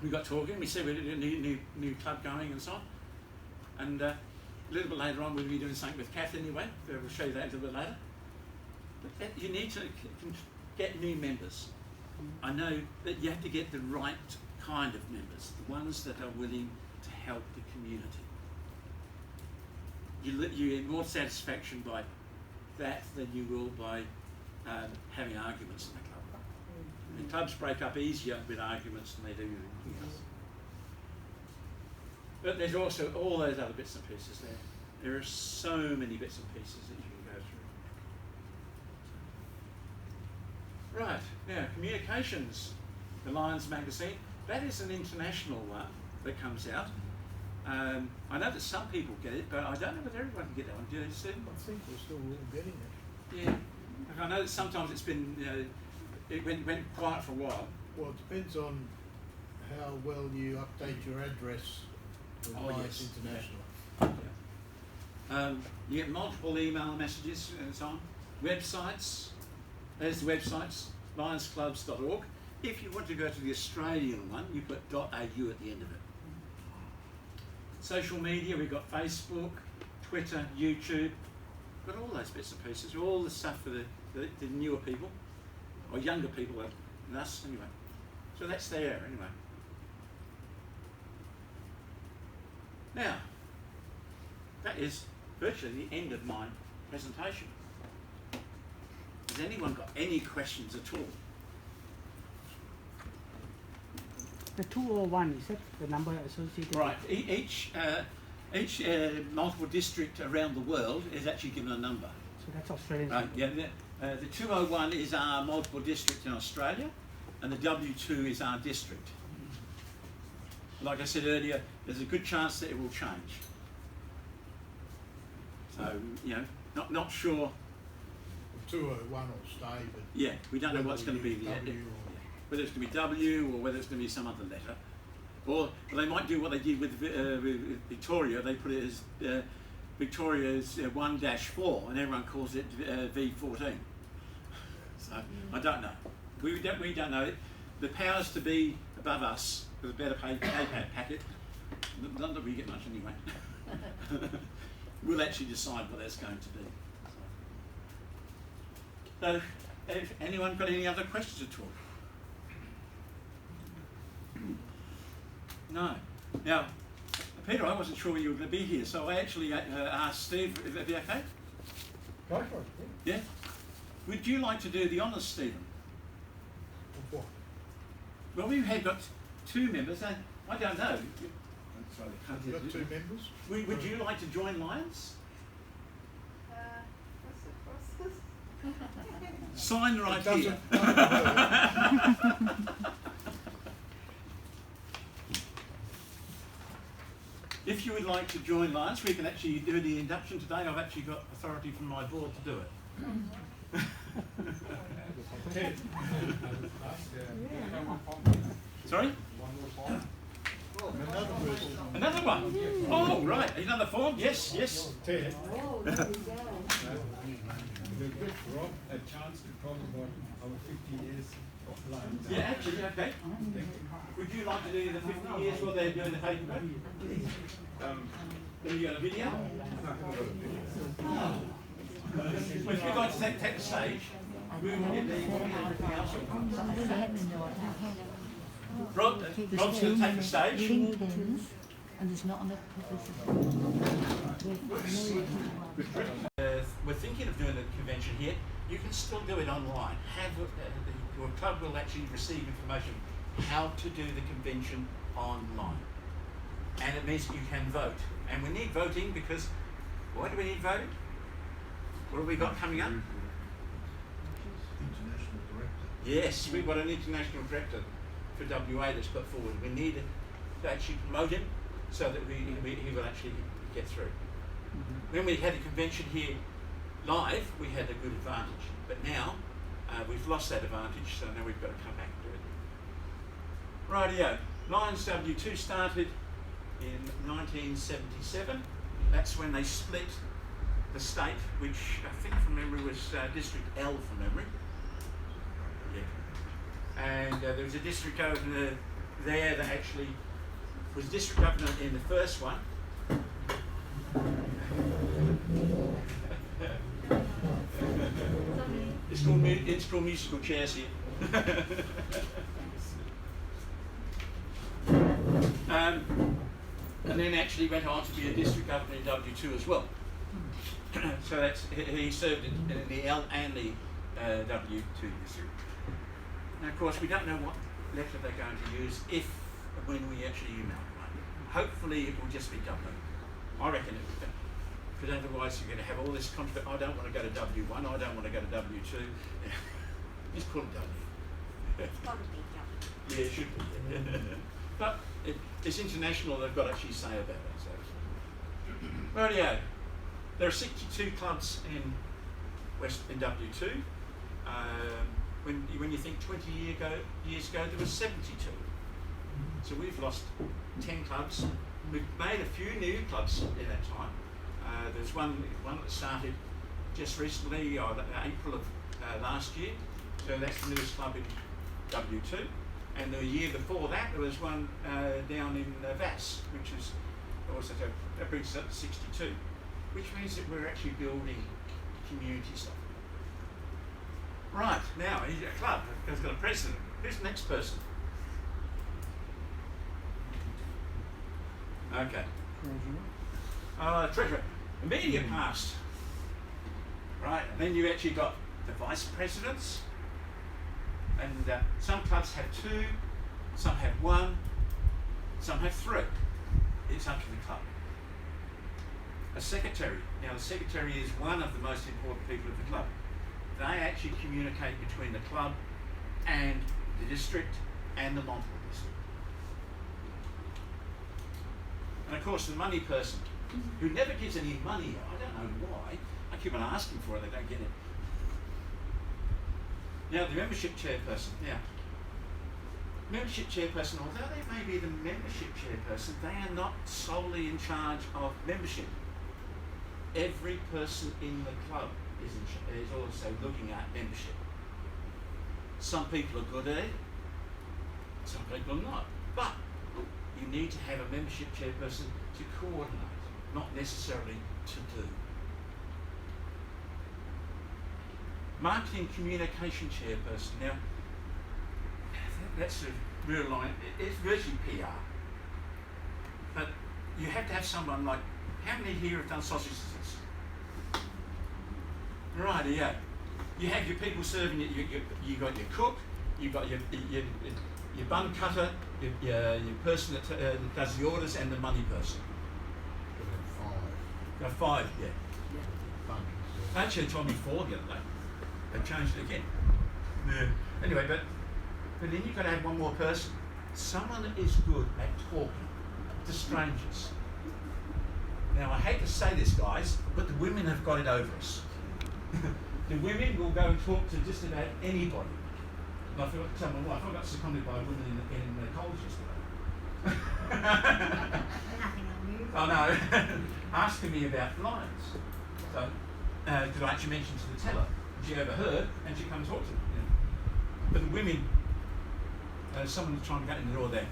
we got talking. We said we had a new club going and so on. And a little bit later on, we'll be doing something with Kath anyway. We'll show you that a little bit later. But you need to get new members. I know that you have to get the right kind of members, the ones that are willing to help the community. You get more satisfaction by that than you will by having arguments in the club. And clubs break up easier with arguments than they do anything else. But there's also all those other bits and pieces there. There are so many bits and pieces that you can go through. Right, now communications, the Lions magazine, that is an international one that comes out. I know that some people get it, but I don't know whether everyone can get that one. Do you, Stephen? I think we're still all getting it. Yeah. I know that sometimes it's been, it went quiet for a while. Well, it depends on how well you update your address with Lions Yes. International. Yeah. You get multiple email messages and so on. Websites, there's the websites, lionsclubs.org. If you want to go to the Australian one, you put .au at the end of it. Social media, we've got Facebook, Twitter, YouTube, got all those bits and pieces, all the stuff for the newer people, or younger people than us anyway. So that's there anyway. Now, that is virtually the end of my presentation. Has anyone got any questions at all? The 201, is that the number associated? Right, each multiple district around the world is actually given a number. So that's Australian. Right, yeah, the 201 is our multiple district in Australia, and the W2 is our district. Like I said earlier, there's a good chance that it will change. So, you know, not sure. 201 will stay, but Yeah, we don't know what's going to be the W whether it's going to be W or whether it's going to be some other letter. Or they might do what they did with Victoria. They put it as Victoria's 1-4, and everyone calls it V14. So I don't know. We don't know. The powers to be above us with a better paid packet. Not that we get much anyway. We'll actually decide what that's going to be. So, have anyone got any other questions at all? No. Now, Peter, I wasn't sure you were going to be here, so I actually asked Steve if that'd be okay. Go for it. Yeah. Would you like to do the honours, Stephen? Of what? Well, we have got two members, and I don't know. I'm sorry, I can't You've hear got two members? Would you like to join Lions? What's the process? Sign right It here. doesn't- if you would like to join Lions, we can actually do the induction today. I've actually got authority from my board to do it. Ted, Sorry? Another person. Another one? Oh, right. Another form? Yes, yes. Ted, Oh, there you go. we'll give Rob a chance to talk about our 50 years of Lions. Yeah, actually, okay. Would you like to do the 50 years while they're doing the paperwork? Then you got a video? Well, if you'd like to take the stage, we will get everything else. Rob's going to take the stage. And there's not enough We're thinking of doing a convention here. You can still do it online. Your club will actually receive information how to do the convention online. And it means you can vote. And we need voting because, why do we need voting? What have we got coming up? International director. Yes, we've got an international director for WA that's put forward. We need to actually promote him so that he will actually get through. When we had a convention here live, we had a good advantage. But now, we've lost that advantage, so now we've got to come back and do it. Rightio. Lions W2 started in 1977. That's when they split the state, which I think from memory was District L from memory. Yeah. And there was a district governor there that actually was district governor in the first one. It's called musical chairs here. And then actually went on to be a district governor in W2 as well. So that's, he served in the L and the W2 district. Now, of course, we don't know what letter they're going to use when we actually email one. Hopefully, it will just be W. I reckon it will be. Because otherwise, you're going to have all this conflict. I don't want to go to W1. I don't want to go to W2. Just call it W. It's got to be done. Yeah, it should be. But it's international. They've got to actually say about it. So. Rightio. There are 62 clubs in W2. When you think 20 years ago, there were 72. So we've lost 10 clubs. We've made a few new clubs in that time. There's one that started just recently, April of last year. So that's the newest club in W2. And the year before that, there was one down in Vass, which is also, that brings us up to 62. Which means that we're actually building community stuff. Right, now, he's a club, it's got a president. Who's the next person? Okay. Treasurer. Immediate past. Right, and then you actually got the vice presidents. And some clubs have 2, some have 1, some have 3. It's up to the club. A secretary. Now, the secretary is one of the most important people of the club. They actually communicate between the club and the district and the multiple district. And of course, the money person, who never gives any money. I don't know why. I keep on asking for it, they don't get it. Now, the membership chairperson. Now, membership chairperson, although they may be the membership chairperson, they are not solely in charge of membership. Every person in the club is also looking at membership. Some people are good at it, some people are not. But you need to have a membership chairperson to coordinate, not necessarily to do. Marketing communication chairperson. Now, that's a real line. It's virtually PR. But you have to have someone like, how many here have done sausage sizzles? Right, yeah. You have your people serving you got your cook, you've got your bun cutter, your person that does the orders, and the money person. Five. Got 5, yeah. Bunnies. Actually, they told me 4 the other day. They changed it again. Yeah. Anyway, but then you've got to have one more person. Someone that is good at talking to strangers. Now, I hate to say this, guys, but the women have got it over us. The women will go and talk to just about anybody. And I forgot to tell my wife, I got seconded by a woman in the college yesterday. Nothing unusual. Oh no, asking me about lions. So, did I actually mention to the teller? She overheard and she come talk to me. You know. But the women, someone's trying to get in the door there.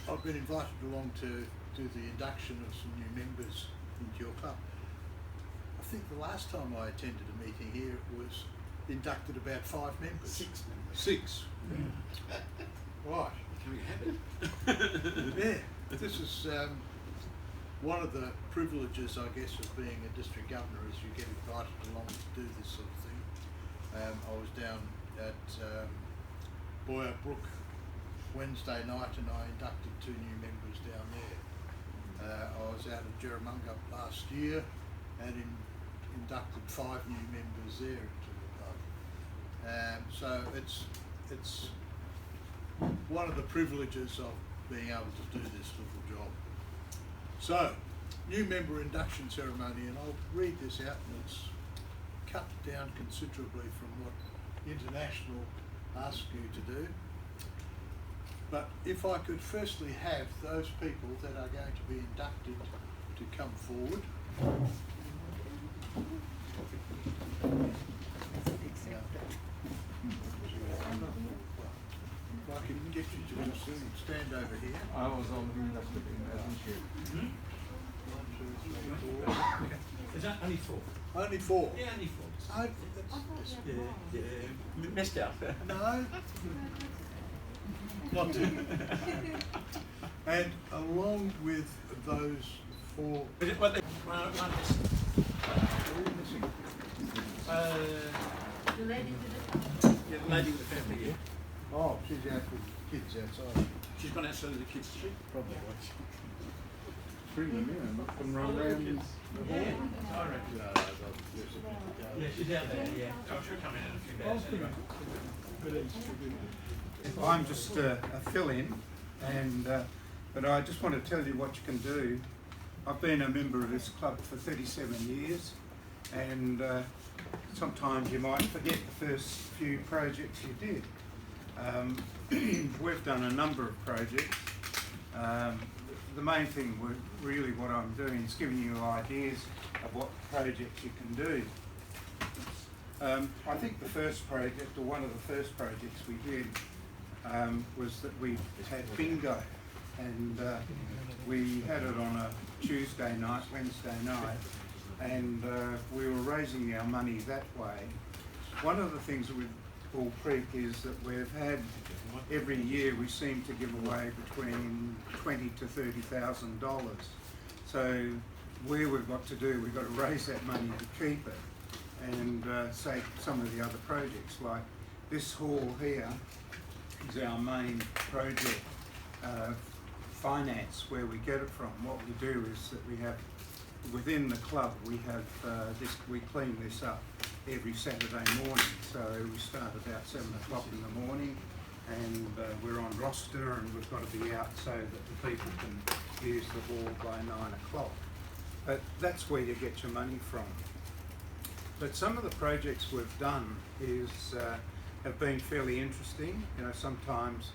I've been invited along to do the induction of some new members into your club. I think the last time I attended a meeting here it was inducted about 5 members. 6 members. 6. Right. Can we have it? Yeah. This is one of the privileges, I guess, of being a district governor is you get invited along to do this sort of thing. I was down at Boyer Brook Wednesday night and I inducted 2 new members down there. I was out at Jerramungup last year and inducted 5 new members there into the club. So it's one of the privileges of being able to do this little job. So, new member induction ceremony, and I'll read this out, and it's cut down considerably from what International asked you to do. But if I could firstly have those people that are going to be inducted to come forward. If I can get you to stand over here. I was on the induction. 1, 2, 3, 4. Okay. Is that only 4? Only 4. Yeah, only 4. Yeah. Missed out. No. Not 2. And along with those 4. Is it what they? Well, Missing. The lady with yeah, the lady with the family here. Oh, she's out with kids outside. She's gone outside of the kids' street. Probably. Bring them in and let them run around. Yeah, I reckon. No, Yeah, she's out there, yeah. Oh, she'll come in a few days anyway. I'm just a fill-in, and but I just want to tell you what you can do. I've been a member of this club for 37 years, and sometimes you might forget the first few projects you did. We've done a number of projects. The main thing, really what I'm doing is giving you ideas of what projects you can do. I think the first project, or one of the first projects we did, was that we had bingo, and we had it on a Tuesday night, Wednesday night, and we were raising our money that way. One of the things with Bull Creek is that we've had, every year we seem to give away between $20,000 to $30,000. So where we've got to do, we've got to raise that money to keep it. And say some of the other projects, like this hall here is our main project finance, where we get it from. What we do is that we have, within the club, we have we clean this up every Saturday morning. So we start about 7 o'clock in the morning, and we're on roster, and we've got to be out so that the people can use the hall by 9 o'clock. But that's where you get your money from. But some of the projects we've done have been fairly interesting. You know, sometimes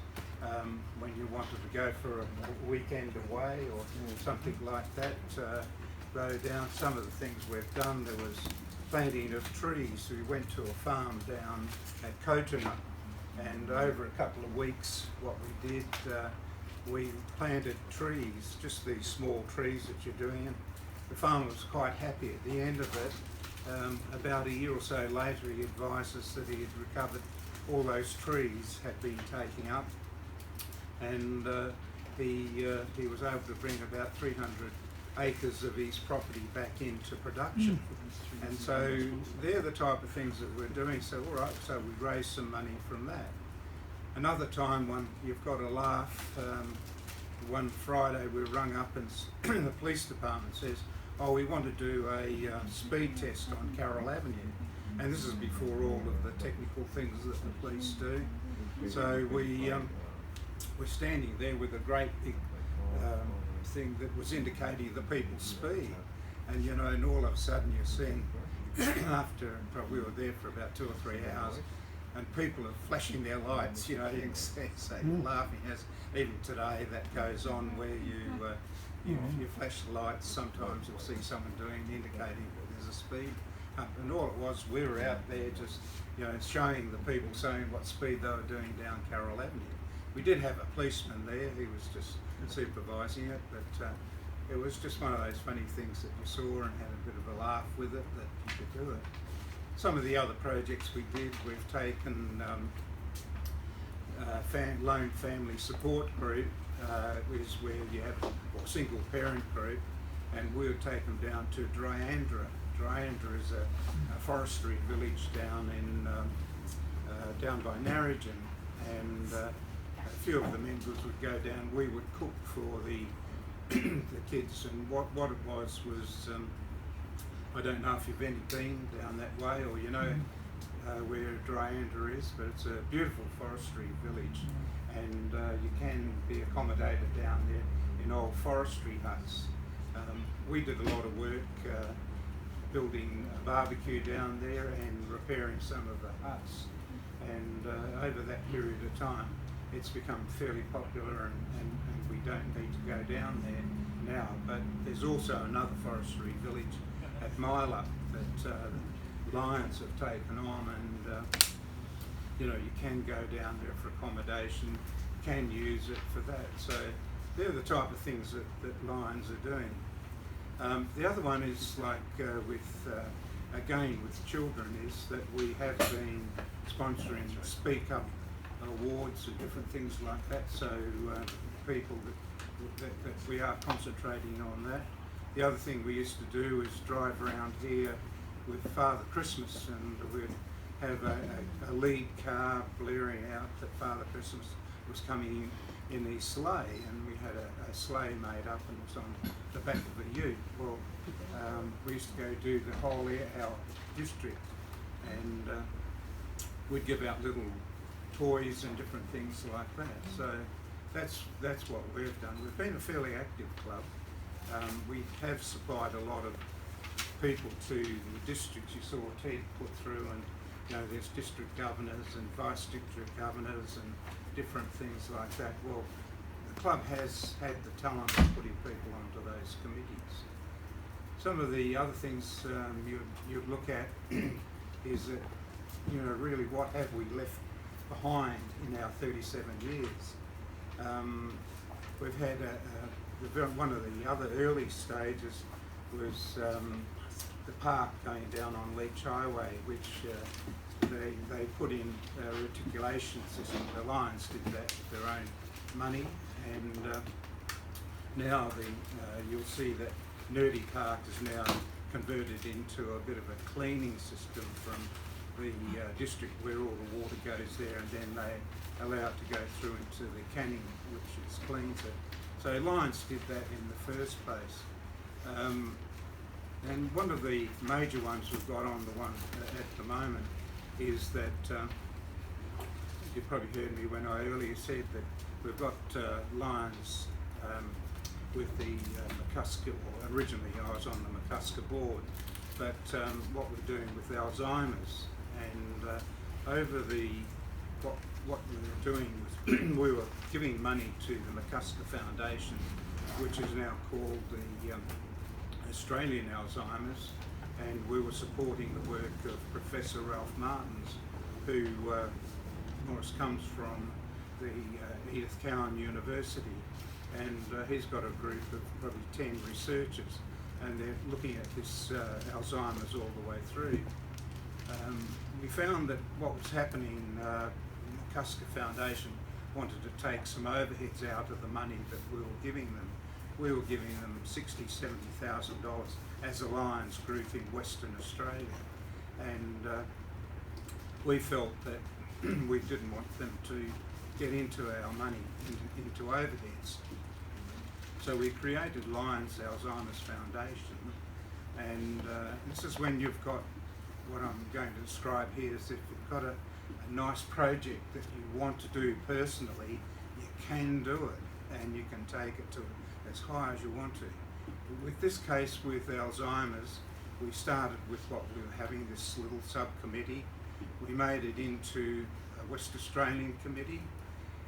when you wanted to go for a weekend away or something like that, go down. Some of the things we've done, there was planting of trees. We went to a farm down at Cotonut, and over a couple of weeks, what we did, we planted trees, just these small trees that you're doing. The farmer was quite happy at the end of it. About a year or so later, he advised us that he had recovered all those trees had been taken up, and he was able to bring about 300 acres of his property back into production. And so they're the type of things that we're doing. So all right, so we raised some money from that. Another time, when you've got a laugh, one Friday we rung up and the police department says, oh, we want to do a speed test on Carroll Avenue. And this is before all of the technical things that the police do. So we're standing there with a great big thing that was indicating the people's speed. And you know, and all of a sudden you're seeing, after we were there for about 2 or 3 hours, and people are flashing their lights, you know, you can see laughing as even today that goes on where you flash the lights, sometimes you'll see someone indicating that there's a speed hump. And all it was, we were out there just, you know, showing the people, saying what speed they were doing down Carroll Avenue. We did have a policeman there, he was just supervising it, but it was just one of those funny things that you saw and had a bit of a laugh with it, that you could do it. Some of the other projects we did, we've taken Lone Family Support Group, is where you have a single parent group, and we would take them down to Dryandra. Dryandra is a forestry village down in down by Narrogin, and a few of the members would go down. We would cook for the kids, and what it was I don't know if you've been down that way, or you know where Dryandra is, but it's a beautiful forestry village, and you can be accommodated down there in old forestry huts. We did a lot of work building a barbecue down there and repairing some of the huts, and over that period of time it's become fairly popular, and we don't need to go down there now. But there's also another forestry village at Myla that Lions have taken on, and you know, you can go down there for accommodation, can use it for that. So they're the type of things that Lions are doing. The other one is like again with children, is that we have been sponsoring Speak Up awards and different things like that, so people that we are concentrating on that. The other thing we used to do is drive around here with Father Christmas, and we'd have a lead car blaring out that Father Christmas was coming in his sleigh, and we had a sleigh made up and it was on the back of a ute. Well, we used to go do the whole our district, and we'd give out little toys and different things like that. So that's what we've done. We've been a fairly active club. We have supplied a lot of people to the districts. You saw Ted put through, and you know, there's district governors and vice district governors and different things like that. Well, the club has had the talent of putting people onto those committees. Some of the other things you'd look at is that, you know, really what have we left behind in our 37 years. We've had one of the other early stages was the park going down on Leach Highway, which they put in a reticulation system. The Lions did that with their own money, and now you'll see that Nerdy Park is now converted into a bit of a cleaning system from the district, where all the water goes there, and then they allow it to go through into the canning, which is cleans it. So Lions did that in the first place. And one of the major ones we've got on the one at the moment is that, you probably heard me when I earlier said that we've got Lions with the McCusker, or originally I was on the McCusker board, but what we're doing with Alzheimer's, and over what we were doing was we were giving money to the McCusker Foundation, which is now called the Australian Alzheimer's, and we were supporting the work of Professor Ralph Martins, who Morris comes from the Edith Cowan University, and he's got a group of probably 10 researchers, and they're looking at this Alzheimer's all the way through. We found that what was happening, the McCusker Foundation wanted to take some overheads out of the money that we were giving them. We were giving them $60,000-$70,000 as a Lions group in Western Australia, and we felt that we didn't want them to get into our money, into overheads. So we created Lions Alzheimer's Foundation, and this is when you've got what I'm going to describe here is if you've got a nice project that you want to do personally, you can do it, and you can take it to as high as you want to. With this case with Alzheimer's, we started with what we were having, this little subcommittee. We made it into a West Australian committee,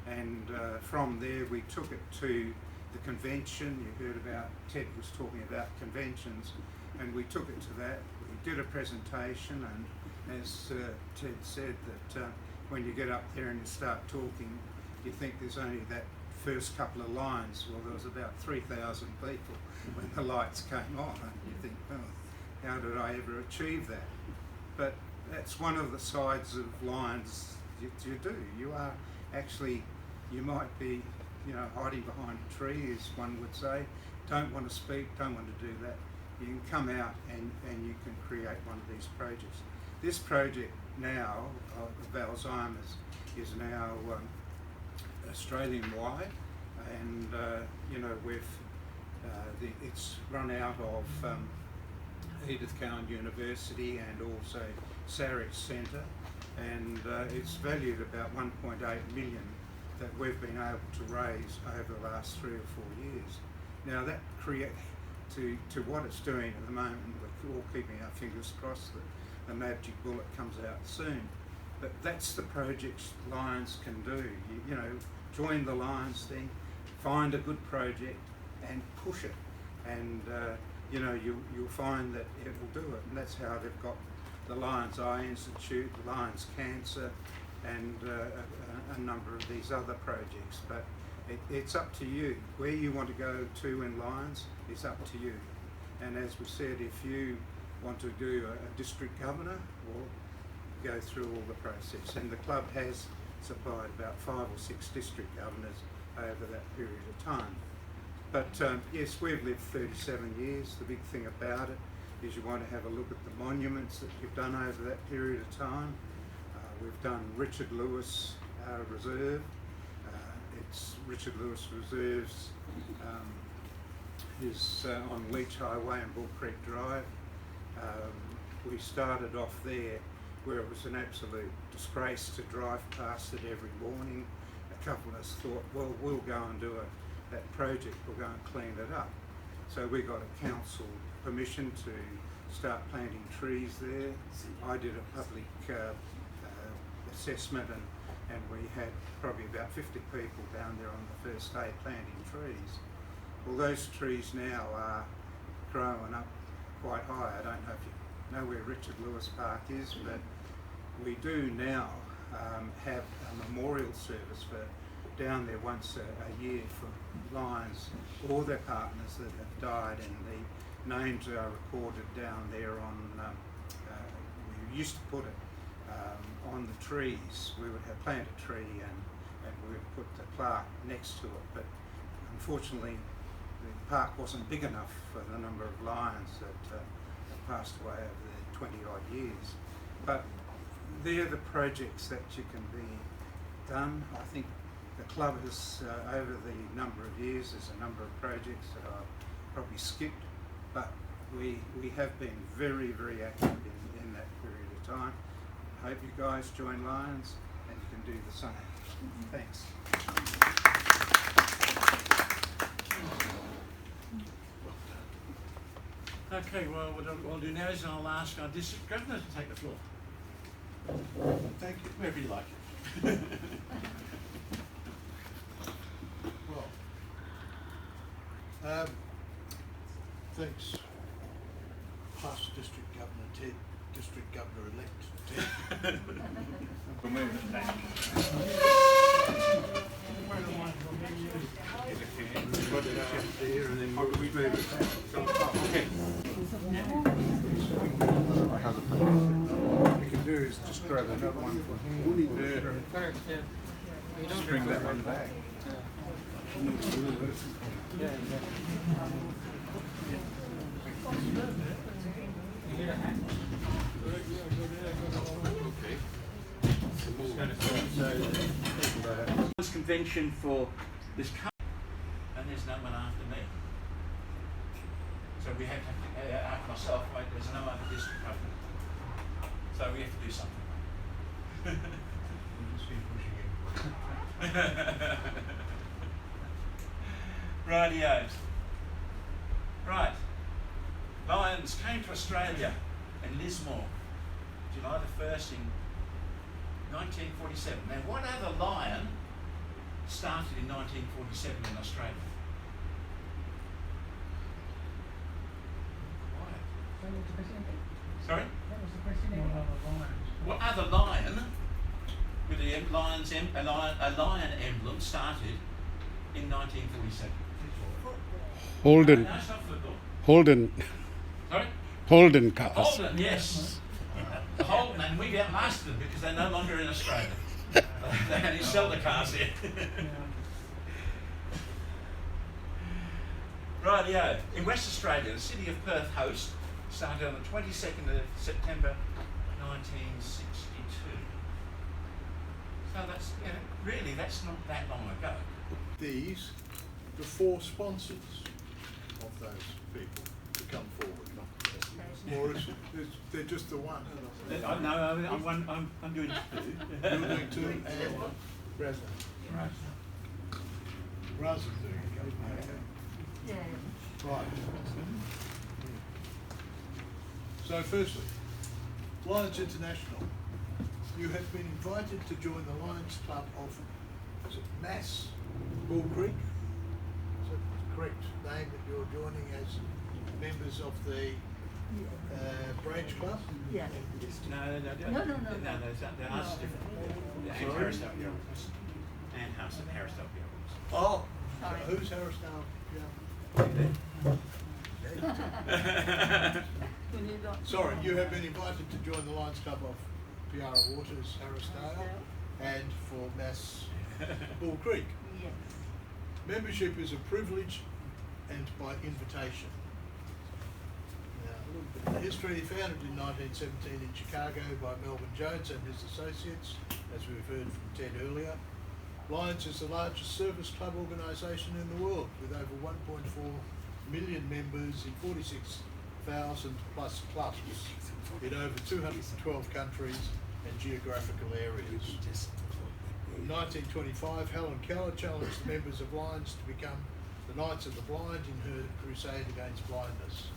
and from there we took it to the convention. You heard about, Ted was talking about conventions, and we took it to that. We did a presentation, and as Ted said, that when you get up there and you start talking, you think there's only that first couple of lines. Well, there was about 3,000 people when the lights came on, and you think, well, how did I ever achieve that? But that's one of the sides of Lions you do. You are actually, you might be, you know, hiding behind a tree, as one would say, don't want to speak, don't want to do that. You can come out and you can create one of these projects. This project now of Alzheimer's is now Australian-wide, and you know, it's run out of Edith Cowan University and also Sarich Centre, and it's valued about 1.8 million that we've been able to raise over the last 3 or 4 years. Now that to what it's doing at the moment, we're all keeping our fingers crossed that the magic bullet comes out soon. But that's the projects Lions can do. You know, join the Lions thing, find a good project and push it, and you know, you'll find that it will do it. And that's how they've got the Lions Eye Institute, the Lions Cancer, and a number of these other projects. But it's up to you. Where you want to go to in Lions, it's up to you. And as we said, if you want to do a district governor, or go through all the process. And the club has supplied about 5 or 6 district governors over that period of time. But yes, we've lived 37 years. The big thing about it is you want to have a look at the monuments that you've done over that period of time. We've done Richard Lewis Reserve. It's Richard Lewis Reserve's is on Leach Highway and Bull Creek Drive. We started off there where it was an absolute disgrace to drive past it every morning. A couple of us thought, well, we'll go and do that project, we'll go and clean it up. So we got a council permission to start planting trees there. I did a public assessment, and we had probably about 50 people down there on the first day planting trees. Well, those trees now are growing up quite high. I don't know if you know where Richard Lewis Park is, but we do now have a memorial service for down there once a year for Lions, all their partners that have died, and the names are recorded down there on, we used to put it on the trees. We would have plant a tree and we would put the plaque next to it, but unfortunately the park wasn't big enough for the number of Lions that have passed away over the 20 odd years. But they're the projects that you can be done. I think the club has, over the number of years, there's a number of projects that I've probably skipped, but we have been very, very active in that period of time. I hope you guys join Lions and you can do the same. Thanks. Okay, well, what I'll do now is I'll ask our district governor to take the floor. Thank you. Wherever you like. Well, thanks, past District Governor Ted, District Governor-elect Ted. For me, Put it up there and then we move it back. Okay. What we can do is just grab another one for him. Just bring that one back. This convention for this country, and there's no one after me. So we have to, after myself, right, there's no other district governor. So we have to do something. Rightio. lions came to Australia in Lismore, July the 1st in 1947. Now, what other lion started in 1947 in Australia? Quiet. That was the question again? Sorry? That was the question again? What other lion with a lion emblem started in 1947? Holden. No, it's not football. Holden. Sorry? Holden cars. Holden, yes. Holden, and we've outlasted them because they're no longer in Australia. They only sell the cars here. Rightio. In West Australia, the city of Perth host started on the 22nd of September 1962. So that's, really, that's not that long ago. These, the 4 sponsors of those people to come forward. Or is it, they're just the one? No, I'm doing 2. You're doing 2 and Razan. Razan's doing it. Okay. Yeah. Right. So firstly, Lions International. You have been invited to join the Lions Club of Mass Bull Creek. Is that the correct name that you're joining as members of the branch club? Yeah. No, No. that's different. And Harrisdale Yarrowls. And Harrisdale Yarrowls. Oh, Sorry. who's Harrisdale? We need not- Sorry, you have been invited to join the Lions Club of Piara Waters, Harrisdale, and for Mass Bull Creek. Yes. Membership is a privilege and by invitation. Now, a little bit of history. Founded in 1917 in Chicago by Melvin Jones and his associates, as we've heard from Ted earlier. Lions is the largest service club organisation in the world, with over 1.4 million members in 46,000 plus clubs in over 212 countries and geographical areas. In 1925, Helen Keller challenged the members of Lions to become the Knights of the Blind in her crusade against blindness.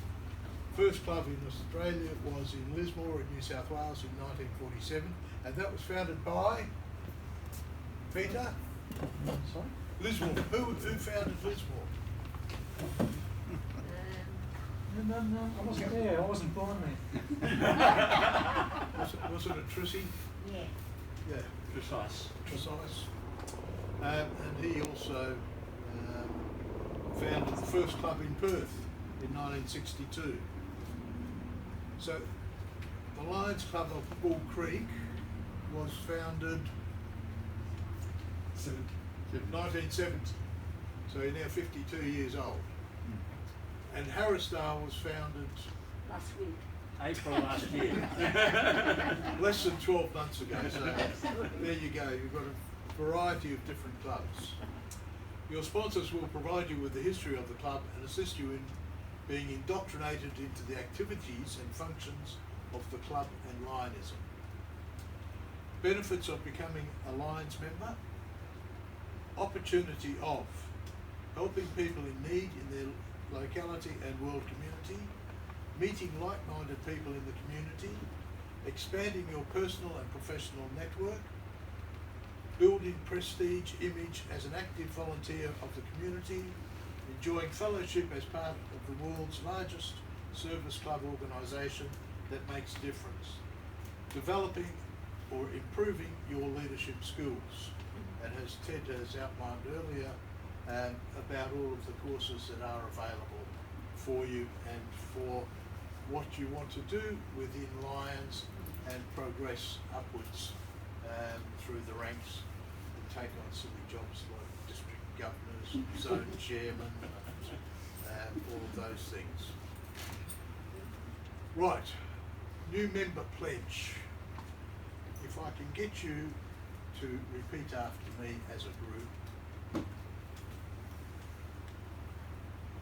First club in Australia was in Lismore in New South Wales in 1947, and that was founded by Peter? Sorry? Lismore. Who founded Lismore? No, I wasn't there. I wasn't born then. Was it a Trissy? Yeah. Yeah. Precise. And he also founded the first club in Perth in 1962. So the Lions Club of Bull Creek was founded 1970. So you're now 52 years old. And Harrisdale was founded Last week. April last year. less than 12 months ago. So there you go. You've got a variety of different clubs. Your sponsors will provide you with the history of the club and assist you in being indoctrinated into the activities and functions of the club and Lionism. Benefits of becoming a Lions member. Opportunity of helping people in need in their locality and world community, meeting like-minded people in the community, expanding your personal and professional network, building prestige image as an active volunteer of the community, enjoying fellowship as part of the world's largest service club organisation that makes a difference, developing or improving your leadership skills. And as Ted has outlined earlier, about all of the courses that are available for you and for what you want to do within Lions and progress upwards through the ranks and take on silly jobs like district governors, zone chairman, all of those things. Right, new member pledge. If I can get you to repeat after me as a group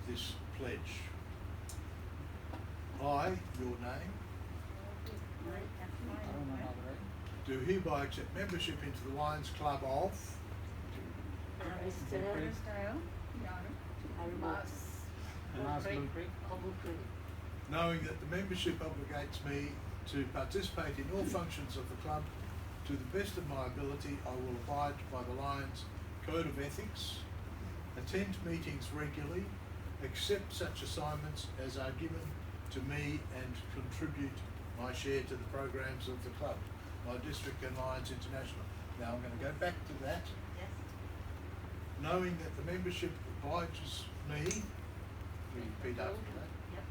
this pledge. I, your name, do hereby accept membership into the Lions Club of knowing that the membership obligates me to participate in all functions of the club to the best of my ability. I will abide by the Lions Code of Ethics, attend meetings regularly, accept such assignments as are given to me, and contribute my share to the programs of the club, my district and Lions International. Now I'm going to go back to that. Yes. Knowing that the membership obliges me, repeat after that, Yep.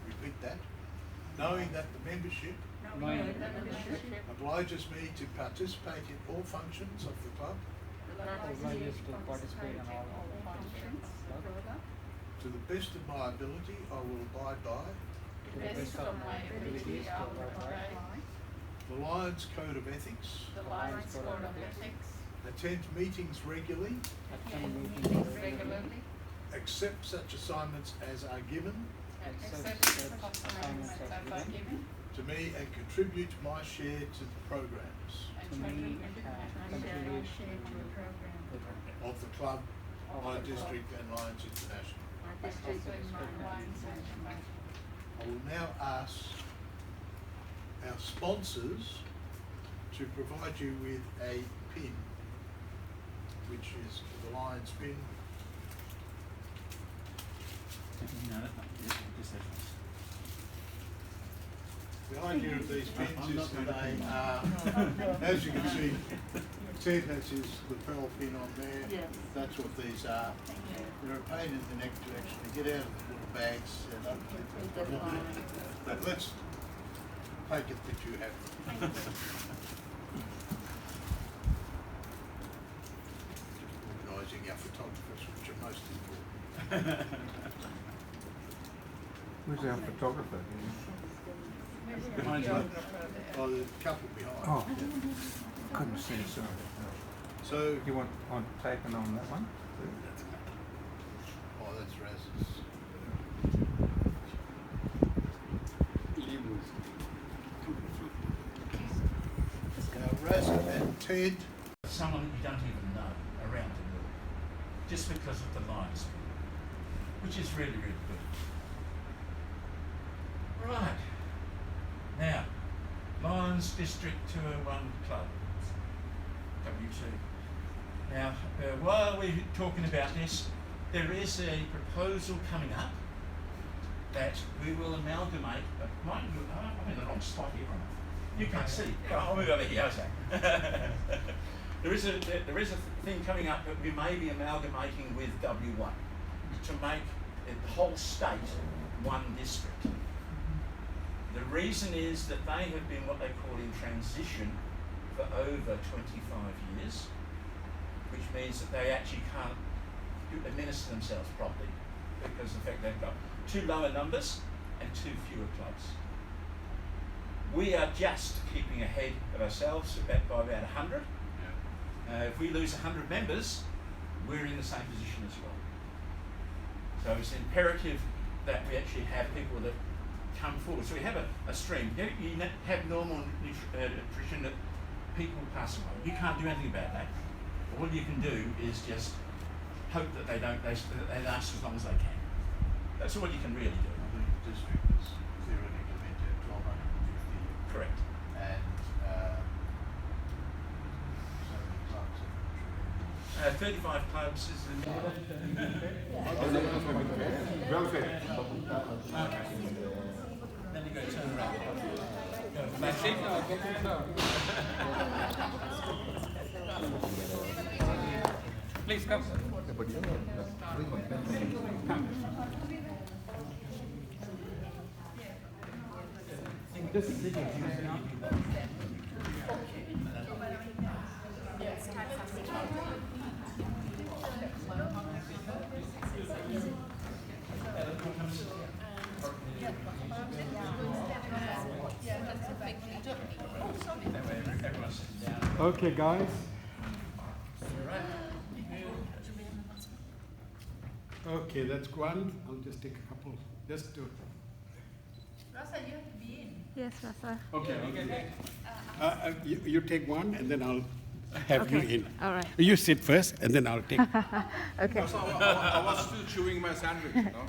repeat that. Knowing that the membership obliges me to participate in all functions of the club Obliges to participate in all functions. to the best of my ability. I will abide by To the best of my abilities to abide by the Lions Code of Ethics, the Lions Code of Ethics, attend meetings regularly, attend meetings regularly, accept such assignments as are given accept such assignments as are given to me, and contribute my share to the programs to me and contribute of the club, my district and Lions International. I will now ask our sponsors to provide you with a pin, which is the Lions pin. No, that's not, just that one. The idea of these pins I'm is not that going to they are, as you can see, Ted has his lapel pin on there. Yes. That's what these are. They're a pain in the neck to actually get out of the little bags set up. But let's take it that you have them. Organising our photographers, which are most important. Who's our photographer? Behind you. Oh, the couple behind. Oh, couldn't see, sorry. So, You want taken on that one? oh, that's Raz's. Now, Raz and Ted, Someone that you don't even know around the world, just because of the Lions, which is really, really good. Right. Now, Lions District Tour 1 Club, W2. Now, while we're talking about this, there is a proposal coming up that we will amalgamate. Mind you, I'm in the wrong spot here. Aren't I? You can't see. I'll move over here. How's that? There is a thing coming up that we may be amalgamating with W1 to make the whole state one district. The reason is that they have been what they call in transition for over 25 years, which means that they actually can't administer themselves properly because of the fact they've got too lower numbers and too fewer clubs. We are just keeping ahead of ourselves by about 100. If we lose 100 members, we're in the same position as well. So it's imperative that we actually have people that come forward. So we have a stream. You have normal nutrition that people pass away. You can't do anything about that. All you can do is just hope that they last as long as they can. That's all you can really do. the district is theoretically meant to have 1,250. Correct. And so many clubs in the 35 clubs is the Welfare. Okay. Then you go turn around. Go back. Please come. Okay, guys. Okay, that's one. I'll just take a couple. Just to. Rasa, you have to be in. Yes, Rasa. Okay. You take one, and then I'll have you Okay. in. All right. You sit first, and then I'll take. Okay. I was still chewing my sandwich, you know.